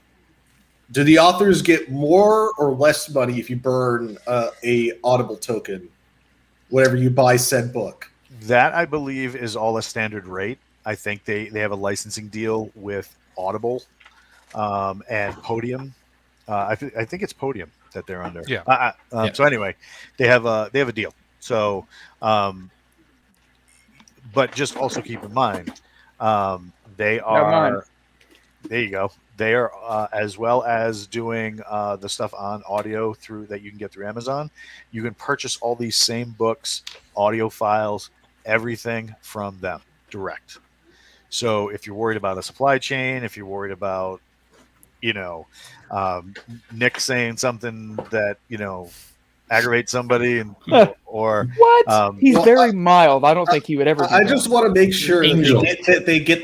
do the authors get more or less money if you burn a Audible token whenever you buy said book? That I believe is all a standard rate. I think they have a licensing deal with Audible and Podium. I think it's Podium that they're under. Yeah. So anyway, they have a deal. So, but just also keep in mind, they Never mind. are. There you go. They are as well as doing the stuff on audio through that you can get through Amazon. You can purchase all these same books, audio files, everything from them direct. So if you're worried about a supply chain, if you're worried about, Nick saying something that aggravates somebody, or What? He's Well, very mild. I don't think he would ever. Do I that. just want to make sure Angel. that they get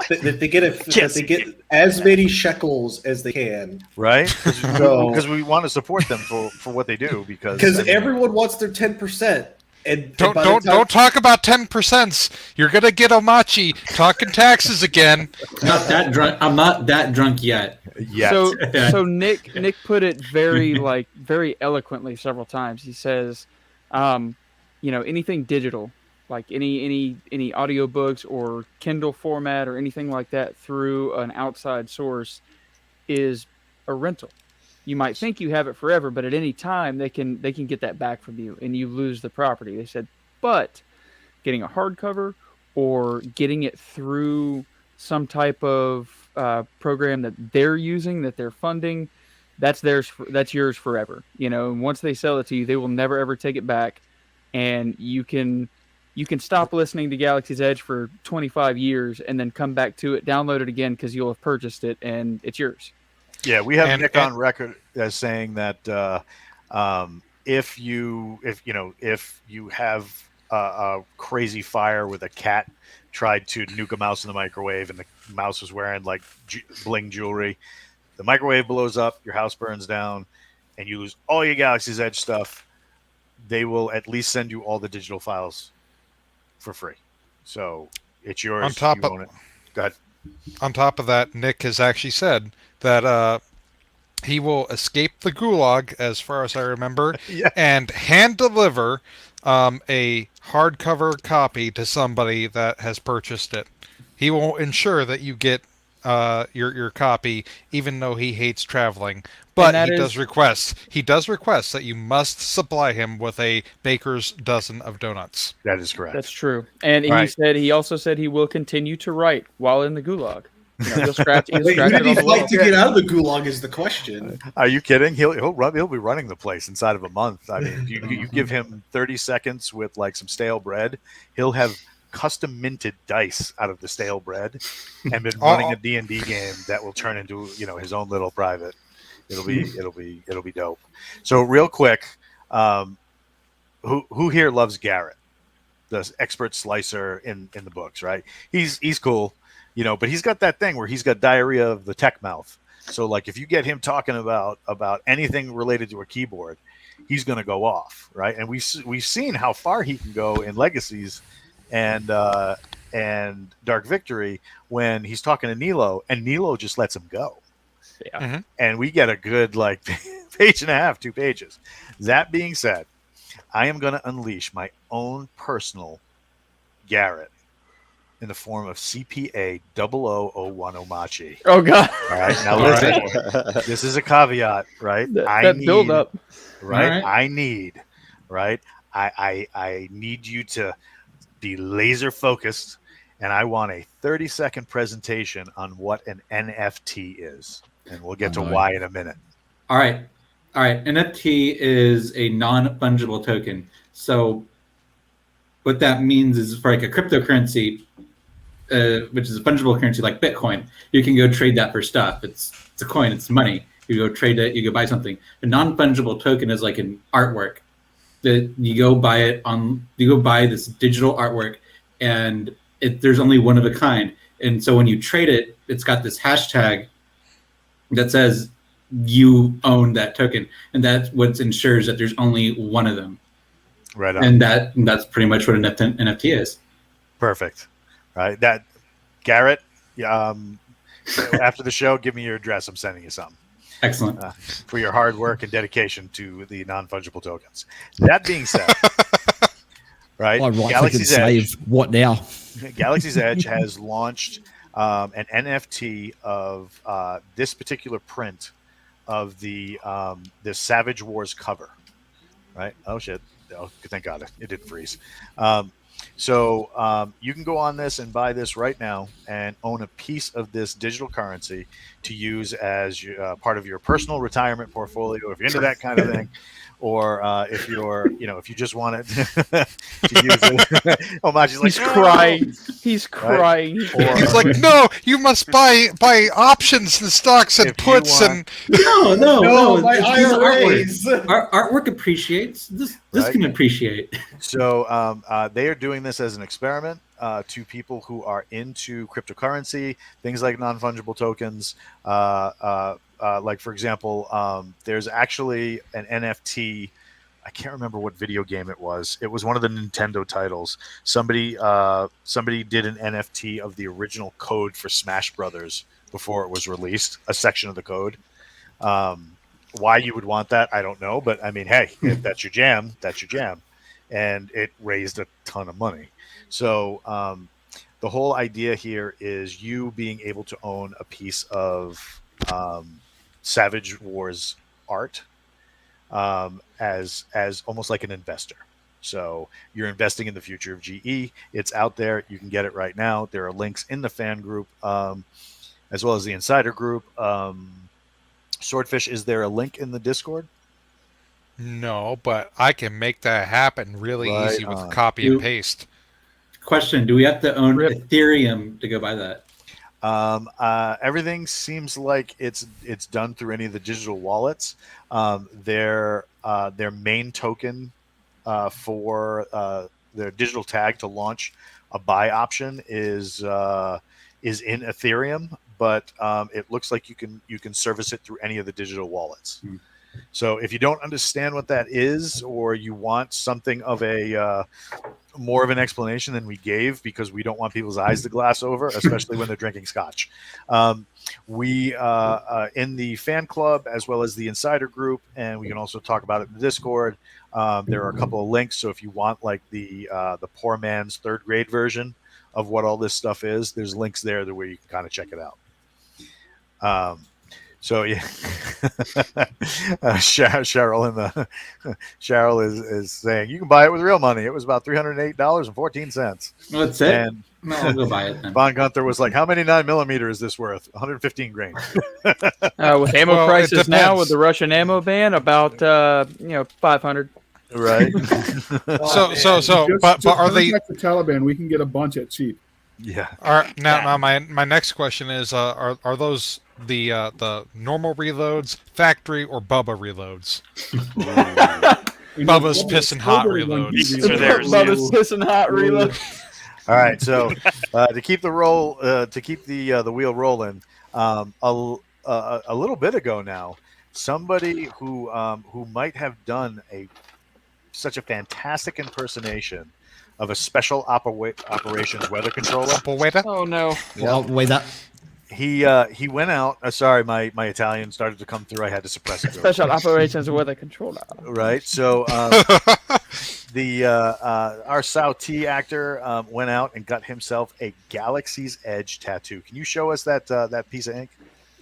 as many shekels as they can, right? So- Because we want to support them for what they do. Because everyone wants their 10%. And Don't by the time- don't talk about 10%. You're gonna get Omachi talking taxes again. Not that drunk. I'm not that drunk yet. Yes. So Nick put it very very eloquently several times. He says, anything digital, like any audiobooks or Kindle format or anything like that through an outside source is a rental. You might think you have it forever, but at any time they can get that back from you and you lose the property. They said, but getting a hardcover or getting it through some type of program that they're using, that they're funding, that's yours forever. And once they sell it to you, they will never ever take it back, and you can stop listening to Galaxy's Edge for 25 years and then come back to it, download it again because you'll have purchased it and it's yours. Yeah, we have And- Nick on record as saying that if you have a crazy fire with a cat tried to nuke a mouse in the microwave and the mouse was wearing like bling jewelry, the microwave blows up, your house burns down, and you lose all your Galaxy's Edge stuff, they will at least send you all the digital files for free. So it's yours. On top you of- own it. Go ahead. On top of that, Nick has actually said that he will escape the gulag, as far as I remember, Yeah. and hand deliver a hardcover copy to somebody that has purchased it. He will ensure that you get your copy, even though he hates traveling. But that he is- does request that you must supply him with a baker's dozen of donuts. That is correct. That's true. And Right. he also said he will continue to write while in the gulag. He'll scratch Wait, who it did he on the fight wall. to get out of the gulag is the question. Are you kidding? He'll be running the place inside of a month. I mean, you give him 30 seconds with like some stale bread, he'll have custom minted dice out of the stale bread and been running a D&D game that will turn into his own little private. It'll be dope. So real quick, who here loves Garrett, the expert slicer in the books? Right? He's cool. But he's got that thing where he's got diarrhea of the tech mouth. So like if you get him talking about anything related to a keyboard, he's going to go off, right? And we've seen how far he can go in Legacies and Dark Victory when he's talking to Nilo, and Nilo just lets him go. Yeah. Mm-hmm. And we get a good page and a half, 2 pages. That being said, I am going to unleash my own personal Garrett in the form of CPA 0001 Omachi. Oh God! All right, now listen. This is a caveat, right? That build up. Right? All right. I need, right? I need you to be laser focused, and I want a 30-second presentation on what an NFT is, and we'll get to All right. why in a minute. All right. NFT is a non-fungible token. So what that means is for like a cryptocurrency, which is a fungible currency like Bitcoin, you can go trade that for stuff. It's a coin. It's money. You go trade it. You go buy something. A non-fungible token is like an artwork that you go buy it on. You go buy this digital artwork, and there's only one of a kind. And so when you trade it, it's got this hashtag that says you own that token, and that's what ensures that there's only one of them. Right on. And that's pretty much what an NFT is. Perfect. Right. That Garrett. After the show, give me your address. I'm sending you something. Excellent. For your hard work and dedication to the non-fungible tokens. That being said, right? I right click and Galaxy's Edge. save. What now? Galaxy's Edge has launched an NFT of this particular print of the Savage Wars cover. Right? Oh shit! Oh, thank God it didn't freeze. So you can go on this and buy this right now and own a piece of this digital currency to use as part of your personal retirement portfolio if you're into that kind of thing, or if you're, if you just want it to use it. Oh, Maji's like, He's crying. He's crying. Or- He's like, no, you must buy options and stocks and If you puts want- and No, my it's IRAs. artwork appreciates. This Right. can appreciate. So they are doing this as an experiment to people who are into cryptocurrency, things like non-fungible tokens. Like, for example, there's actually an NFT. I can't remember what video game it was. It was one of the Nintendo titles. Somebody did an NFT of the original code for Smash Brothers before it was released, a section of the code. Why you would want that, I don't know. But I mean, hey, if that's your jam, that's your jam. And it raised a ton of money. So the whole idea here is you being able to own a piece of Savage Wars art as almost like an investor. So you're investing in the future of GE. It's out there. You can get it right now. There are links in the fan group as well as the insider group. Swordfish, is there a link in the Discord? no, but I can make that happen really Right easy with on. copy and paste. Question: do we have to own Rip. Ethereum to go buy that? Everything seems like it's done through any of the digital wallets. Their main token for their digital tag to launch a buy option is in Ethereum, but it looks like you can service it through any of the digital wallets. Hmm. So if you don't understand what that is, or you want something of a more of an explanation than we gave, because we don't want people's eyes to glass over, especially when they're drinking scotch. We in the fan club as well as the insider group, and we can also talk about it in the Discord. There are a couple of links, so if you want like the poor man's third grade version of what all this stuff is, there's links there where you can kind of check it out. So yeah, Cheryl is saying you can buy it with real money. It was about $308.14. Well, that's it. And No, I'll go buy it then. Von Gunther was like, "How many 9mm is this worth? 115 grain." With ammo Well, it prices now, depends. with the Russian ammo ban, about 500. Right? But are they? Contact the Taliban? We can get a bunch at cheap. Yeah. Now my next question is: are those the normal reloads, factory, or Bubba reloads? Bubba's pissing hot reloads. These are theirs. Bubba's pissing hot reload. All right. So to keep the wheel rolling, a little bit ago now, somebody who might have done such a fantastic impersonation of a special operations weather controller. Oh no! Well, wait, that He went out. Sorry, my Italian started to come through. I had to suppress it. Special operations weather controller. Right. So our Sao T actor went out and got himself a Galaxy's Edge tattoo. Can you show us that piece of ink?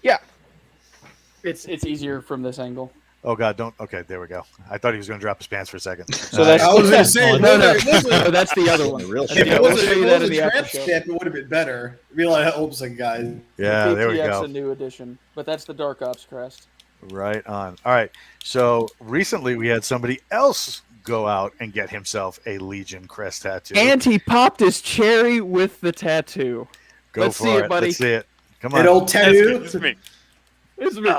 Yeah. It's easier from this angle. Oh God, don't. Okay, there we go. I thought he was going to drop his pants for a second. So that's I was going to say, no. listen, So that's the other one. The real That's shit. if the it other one. was We'll show you a that in the after tramp show. stamp, it would have been better. Be like, oops, guys. Yeah, there we PTX go. a new edition, but that's the Dark Ops crest. Right on. All right. So recently we had somebody else go out and get himself a Legion crest tattoo. And he popped his cherry with the tattoo. Go let's for see it, buddy. Let's see it. Come An on. old tattoo. This is me. It's me.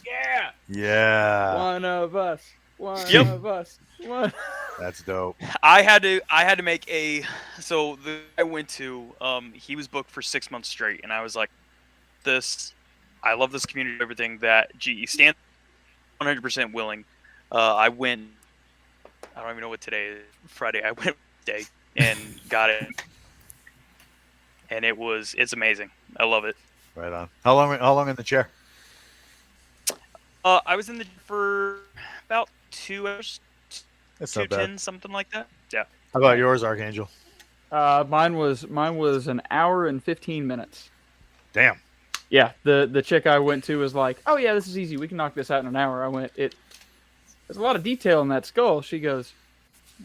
Yeah. Yeah, One of us. One Yep. of us. One. that's dope. I had to make a. So the guy I went to, he was booked for 6 months straight, and I was like, I love this community, everything that GE stands. 100% willing. I went. I don't even know what today is. Friday. I went Wednesday and got it, and it's amazing. I love it. Right on. How long in the chair? I was in the for about 2 hours, That's not bad. 2:10, something like that. Yeah. How about yours, Archangel? Mine was an hour and 15 minutes. Damn. Yeah, the chick I went to was like, "Oh yeah, this is easy. We can knock this out in an hour." I went, there's a lot of detail in that skull. She goes,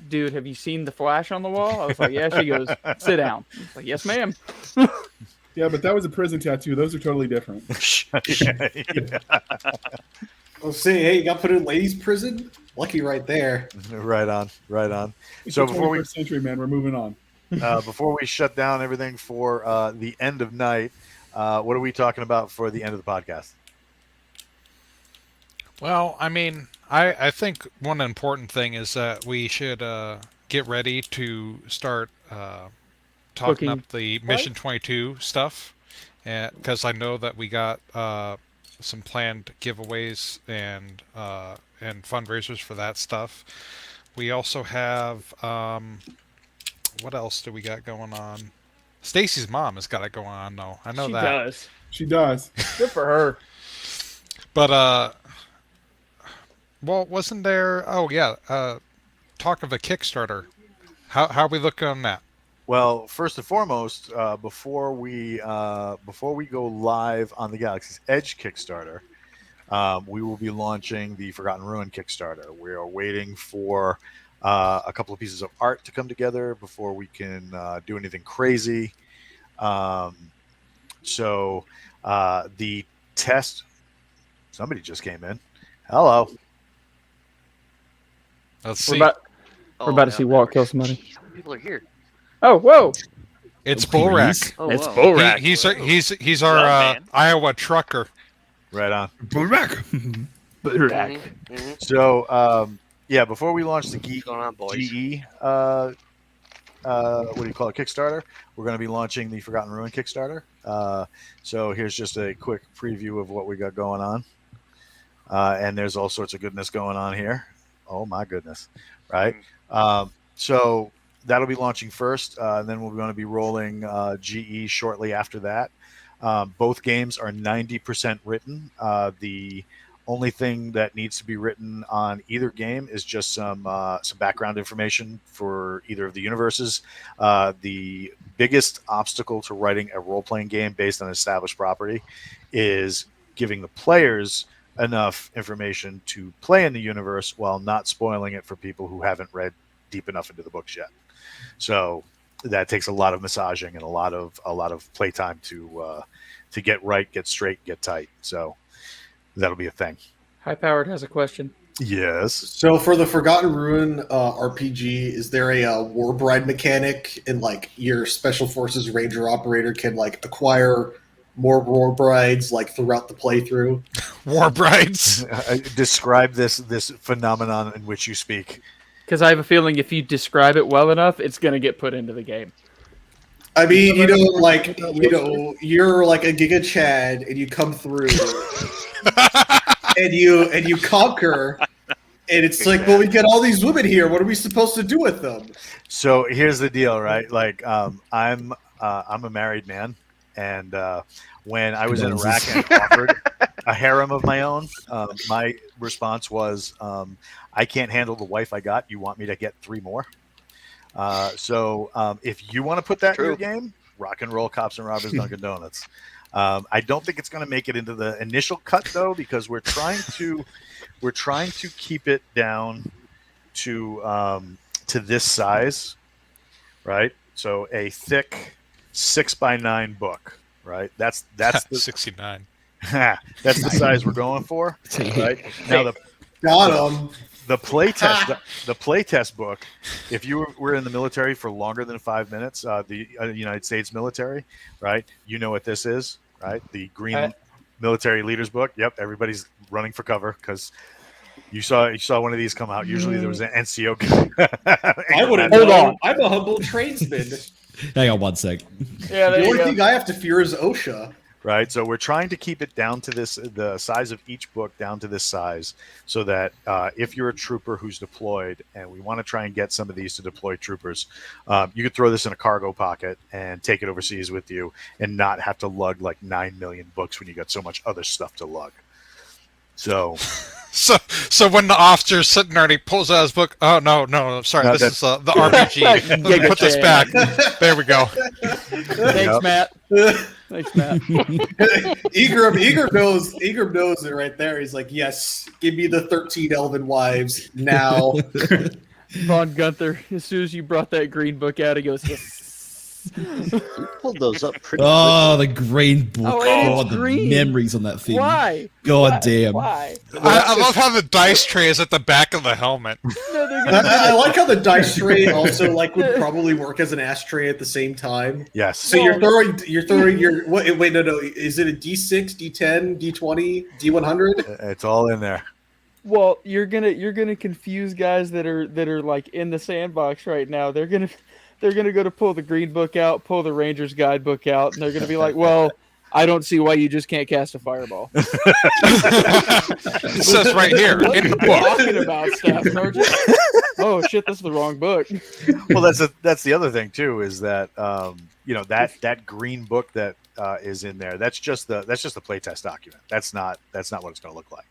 dude, have you seen the flash on the wall? I was like, yeah. She goes, sit down. I was like, yes, ma'am. Yeah, but that was a prison tattoo. Those are totally different. I'll say, hey, you got put in ladies' prison? Lucky right there. Right on. It's So the before we 21st century, man, we're moving on. before we shut down everything for the end of night, what are we talking about for the end of the podcast? Well, I mean, I think one important thing is that we should get ready to start talking Looking up the Mission 22 stuff, because I know that we got some planned giveaways and fundraisers for that stuff. We also have what else do we got going on? Stacy's mom has got it going on, though. I know She that. does. She does. Good for her. But well, wasn't there? Oh yeah, talk of a Kickstarter. How are we looking on that? Well, first and foremost, before we go live on the Galaxy's Edge Kickstarter, we will be launching the Forgotten Ruin Kickstarter. We are waiting for a couple of pieces of art to come together before we can do anything crazy. So the test. Somebody just came in. Hello. Let's We're see. about to see Walt kill somebody. People are here. Oh, whoa. It's Bullrack. Oh, It's wow. Bullrack. He's our man. Iowa trucker. Right on. Bullrack. Bullrack. So yeah, before we launch the What's going on, boys? GE, what do you call it, Kickstarter, we're going to be launching the Forgotten Ruin Kickstarter. So here's just a quick preview of what we got going on. And there's all sorts of goodness going on here. Oh my goodness. Right. So that'll be launching first. And then we're going to be rolling GE shortly after that. Both games are 90% written. The only thing that needs to be written on either game is just some background information for either of the universes. The biggest obstacle to writing a role-playing game based on established property is giving the players enough information to play in the universe while not spoiling it for people who haven't read deep enough into the books yet. So that takes a lot of massaging and a lot of playtime to get right, get straight, get tight. So that'll be a thing. High Powered has a question. Yes. So for the Forgotten Ruin RPG, is there a war bride mechanic, and like your Special Forces Ranger operator can like acquire more war brides like throughout the playthrough? War brides. Describe this phenomenon in which you speak. Because I have a feeling if you describe it well enough, it's going to get put into the game. I mean, you're like a Giga Chad, and you come through, and you conquer, and it's like, well, we get all these women here. What are we supposed to do with them? So here's the deal, right? Like, I'm a married man, and when I was in Iraq and offered a harem of my own, my response was, I can't handle the wife I got. You want me to get 3 more? So if you want to put that in your game, rock and roll Cops and Robbers Dunkin' Donuts. I don't think it's going to make it into the initial cut though, because we're trying to keep it down to this size, right? So a thick 6x9 book, right? That's the 69. That's the size we're going for, right? Now Got him. the playtest book, if you were in the military for longer than 5 minutes, the United States military, right? You know what this is, right? The Green Military Leaders book. Yep, everybody's running for cover because you saw one of these come out. Usually there was an NCO. I wouldn't Hold know. on. I'm a humble tradesman. Hang on 1 sec. Yeah, The only thing I have to fear is OSHA. Right, so we're trying to keep it down to the size of each book down to this size, so that if you're a trooper who's deployed, and we want to try and get some of these to deploy troopers, you could throw this in a cargo pocket and take it overseas with you, and not have to lug like 9 million books when you got so much other stuff to lug. So So when the officer's sitting there and he pulls out his book, oh no, sorry, No, this is the RPG. Let me put this back. There we go. Thanks, Yep. Matt. Thanks, Matt. Egram knows it right there. He's like, yes, give me the 13 elven wives now. Von Gunther, as soon as you brought that green book out, he goes, yes. You pulled those up pretty Oh, the green book. Oh, and it's God, the green. memories on that thing. Why? God Why? damn. Why? I love how the dice tray is at the back of the helmet. No, they're gonna I like how the dice tray also like would probably work as an ashtray at the same time. Yes. So you're throwing your what? Wait, no. Is it a D6, D10, D20, D100? It's all in there. Well, you're gonna confuse guys that are like in the sandbox right now. They're gonna go to pull the green book out, pull the Ranger's guidebook out, and they're gonna be like, "Well, I don't see why you just can't cast a fireball." It says right here What in are the you book. talking about, Staff Sergeant? Oh shit, that's the wrong book. Well, that's the other thing too, is that that green book that is in there. That's just the playtest document. That's not what it's going to look like,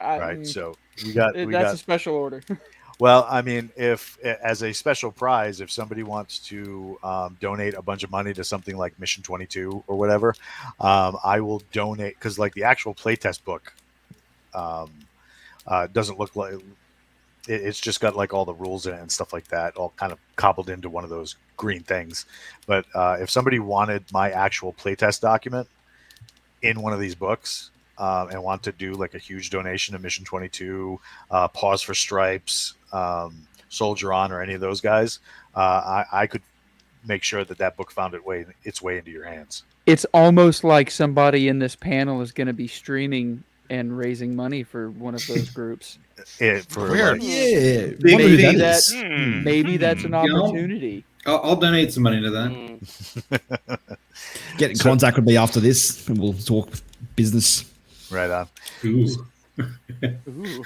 right? So that's a special order. Well, I mean, if as a special prize, if somebody wants to donate a bunch of money to something like Mission 22 or whatever, I will donate, because like the actual playtest book doesn't look like it's just got like all the rules in it and stuff like that, all kind of cobbled into one of those green things. But if somebody wanted my actual playtest document in one of these books, and want to do like a huge donation to Mission 22, Pause for Stripes, Soldier On, or any of those guys, I could make sure that book found its way into your hands. It's almost like somebody in this panel is going to be streaming and raising money for one of those groups. Weird. Yeah. Maybe that's an opportunity. I'll donate some money to that. Get in contact with me after this, and we'll talk business. Right on. Ooh. Ooh.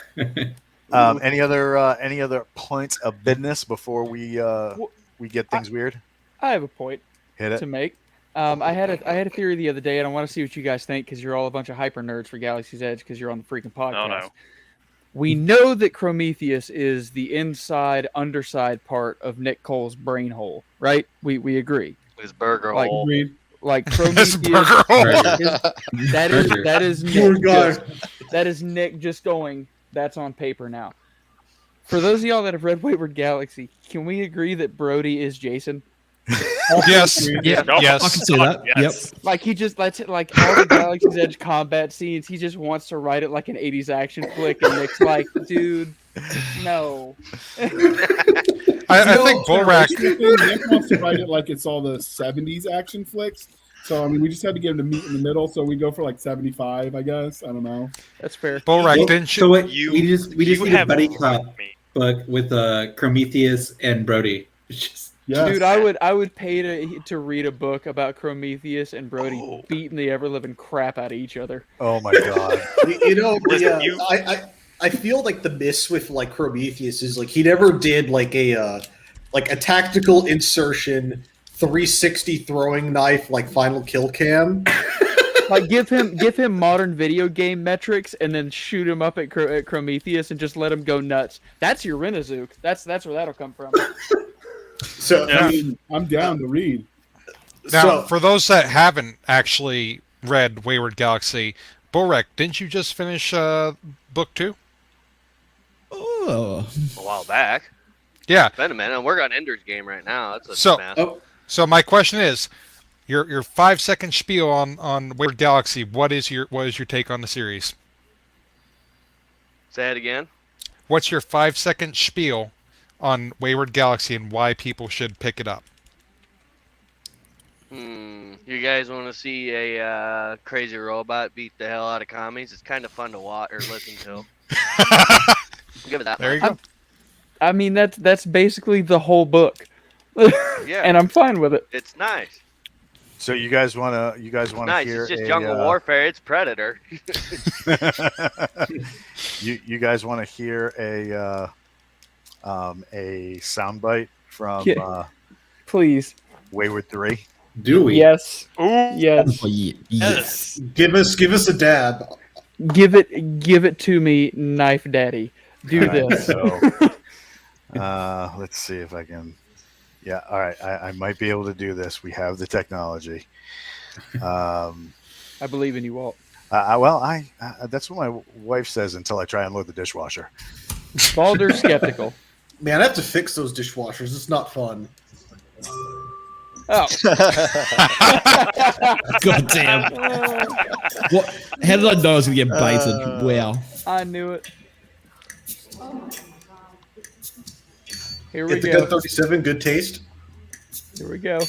Any other points of business before we get things weird? I have a point Hit to it. make. I had a theory the other day, and I want to see what you guys think, because you're all a bunch of hyper nerds for Galaxy's Edge, because you're on the freaking podcast. No. We know that Prometheus is the inside, underside part of Nick Cole's brain hole, right? We agree. His burger Like- hole. Like This Prometheus, burger hole. that is Poor Nick. guy. That is Nick just going. That's on paper now. For those of y'all that have read Wayward Galaxy, can we agree that Brody is Jason? Yes. Yeah. Yes. I can see that. Yes. Like he just lets it, like all the Galaxy's Edge combat scenes, he just wants to write it like an 80s action flick, and Nick's like, dude, no. I think Bullrack. Nick wants to write it like it's all the 70s action flicks. So, I mean, we just had to get him to meet in the middle. So we go for like 75, I guess. I don't know. That's fair. Bullrack, Well, didn't so you? what, You- we just you need a have buddy more cop me. book with Prometheus and Brody. It's just, Yeah. Dude, I would pay to read a book about Prometheus and Brody beating the ever living crap out of each other. Oh my god. Listen, I feel like the miss with like Prometheus is like he never did like a tactical insertion 360 throwing knife like Final Kill Cam. Like give him modern video game metrics and then shoot him up at Prometheus and just let him go nuts. That's your Renazook. That's where that'll come from. So Yeah. I mean, I'm down to read. Now, for those that haven't actually read Wayward Galaxy, Bullrack, didn't you just finish book 2? Oh. A while back. Yeah. Been a minute. I'm working on Ender's Game right now. That's a So- mess. So my question is, your 5-second spiel on Wayward Galaxy. What is your take on the series? Say it again. What's your 5-second spiel on Wayward Galaxy and why people should pick it up? You guys want to see a crazy robot beat the hell out of commies? It's kind of fun to watch or listen to. Give it that. There you much. go. I mean that's basically the whole book. Yeah. And I'm fine with it. It's nice. So you guys want to Nice. hear It's just a, jungle warfare. It's Predator. you guys want to hear a soundbite from Yeah. Please. Wayward 3? do we? Yes. Ooh. Yes. Oh, yeah. Yes. give us a dab. Give it to me, Knife Daddy. Do All right, this. so, let's see if I can. Yeah. All right. I might be able to do this. We have the technology. I believe in you, Walt. Well, that's what my wife says until I try and load the dishwasher. Balder's skeptical. Man, I have to fix those dishwashers. It's not fun. Oh. God damn. What? How did I know I was going to get baited? Wow. I knew it. Here we Get the go. Gun 37, good taste. Here we go.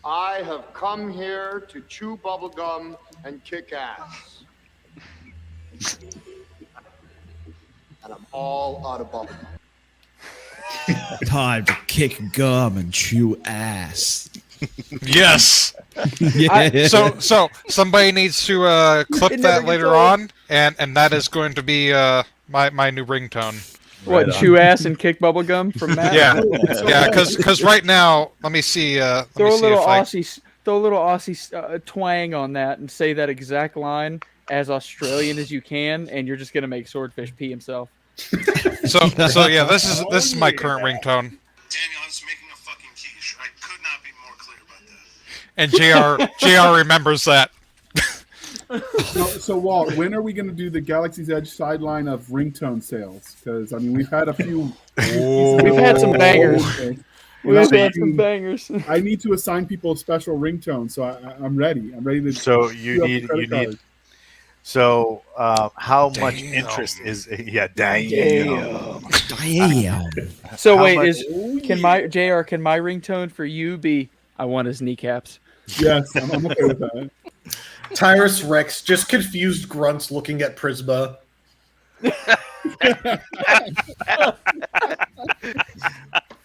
I have come here to chew bubblegum and kick ass. And I'm all out of bubblegum. Time to kick gum and chew ass. Yes. Yeah. So somebody needs to clip It never that gets later old. on, and that is going to be my new ringtone. What, Right on. chew ass and kick bubblegum from Matt? Yeah, because right now, let me see. Let Throw me a see little if I. Aussie twang on that and say that exact line as Australian as you can, and you're just gonna make Swordfish pee himself. So yeah, this is my current ringtone. Daniel, I was making a fucking quiche. I could not be more clear about that. And JR remembers that. So Walt, when are we going to do the Galaxy's Edge sideline of ringtone sales? Because I mean, we've had a few. We've had some bangers. We've had some bangers. I need to assign people a special ringtone, so I'm ready. I'm ready to. So queue up the credit card. So how much interest is? Yeah, damn. So How wait, much- can my ringtone for you be "I want his kneecaps"? Yes, I'm okay with that. Tyrus Rex, just confused grunts looking at Prisma.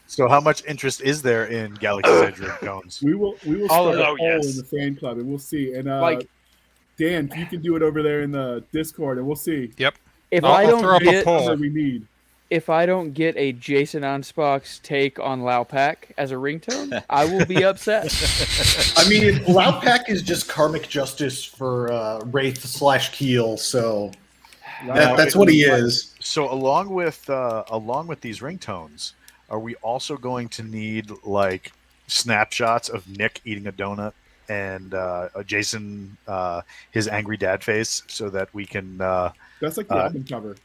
So how much interest is there in Galaxy's Edge ringtones? We will All start of a it. poll yes. in the fan club, and we'll see. And Like- Dan, you can do it over there in the Discord, and we'll see. Yep. If I'll I throw don't up a get poll. What we need. if I don't get a Jason Onspock's take on Laupak as a ringtone, I will be upset. I mean, Loudpack is just karmic justice for Wraith / Keel, so that's what he is. So along with these ringtones, are we also going to need like snapshots of Nick eating a donut and Jason his angry dad face so that we can That's like the album cover.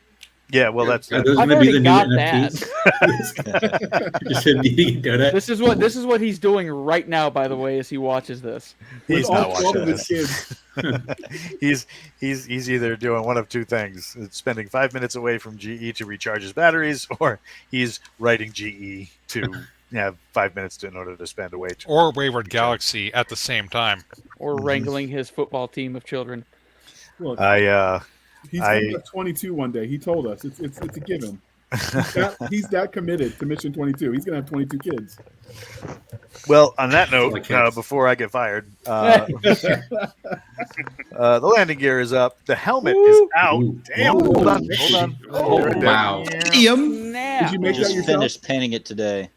yeah, well that's Are those I've going to be the already new got NFTs? Just him eating a donut. This is what he's doing right now, by the way, as he watches this. he's With not all 12 watching of his this. kids. he's either doing one of two things: it's spending 5 minutes away from GE to recharge his batteries, or he's writing GE to have 5 minutes in order to spend away. Or Wayward Galaxy at the same time. Or wrangling his football team of children. Look, I he's going to have 22 one day. He told us it's a given. He's that committed to Mission 22. He's going to have 22 kids. Well, on that note, Like kids. before I get fired, the landing gear is up. The helmet is out. Ooh. Damn! Ooh. Hold on. Wow. Damn. Snap. Did you make that Just yourself? finished painting it today.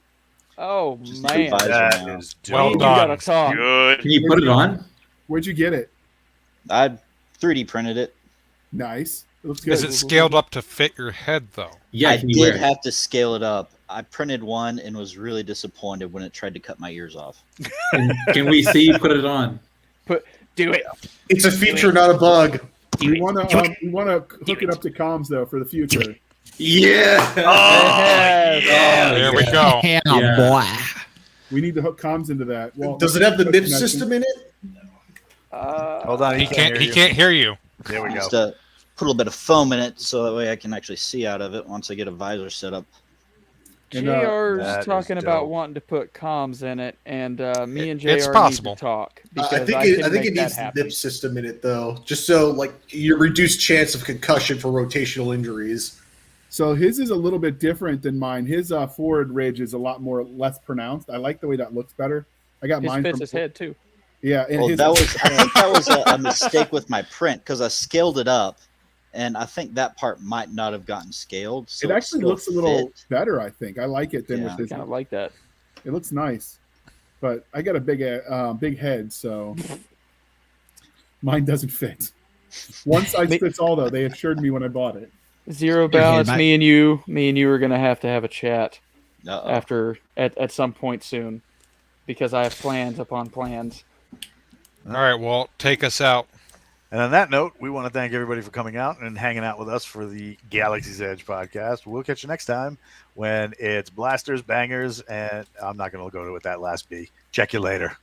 Oh Just man, advise- That now. is Well you done. gotta talk. Good. Can you put it on? Where'd you get it? I 3D printed it. Nice. It looks good. Is it scaled up to fit your head though? Yeah, I can you wear did it? have to scale it up. I printed one and was really disappointed when it tried to cut my ears off. Can we see you put it on? Do it. it's a feature, not a bug. We want to hook it up to comms though for the future. Yeah. There we go. Yeah, Yeah. boy. We need to hook comms into that. Well, Does it have the MIP connection. system in it? Hold on. He can't hear you. There we go. Just put a little bit of foam in it so that way I can actually see out of it once I get a visor set up. And, JR's That is talking about dope. wanting to put comms in it, and me and JR It's need possible. to talk I because think I it, can I think make it that needs the happen. MIP system in it though, just so like you reduce chance of concussion for rotational injuries. So his is a little bit different than mine. His forward ridge is a lot more less pronounced. I like the way that looks better. I got His mine fits from his head too. Yeah, and Well, his, I think that was a mistake with my print because I scaled it up, and I think that part might not have gotten scaled. So it actually still looks a little fit. better. I think I like it than Yeah. with I his. kind of like that. It looks nice, but I got a big head, so mine doesn't fit. One size fits all, though. They assured me when I bought it. Zero balance. mate. Me and you are gonna have a chat after at some point soon, because I have plans upon plans. All right, Walt, take us out. And on that note, we want to thank everybody for coming out and hanging out with us for the Galaxy's Edge podcast. We'll catch you next time when it's blasters, bangers, and I'm not going to go with that last B. Check you later.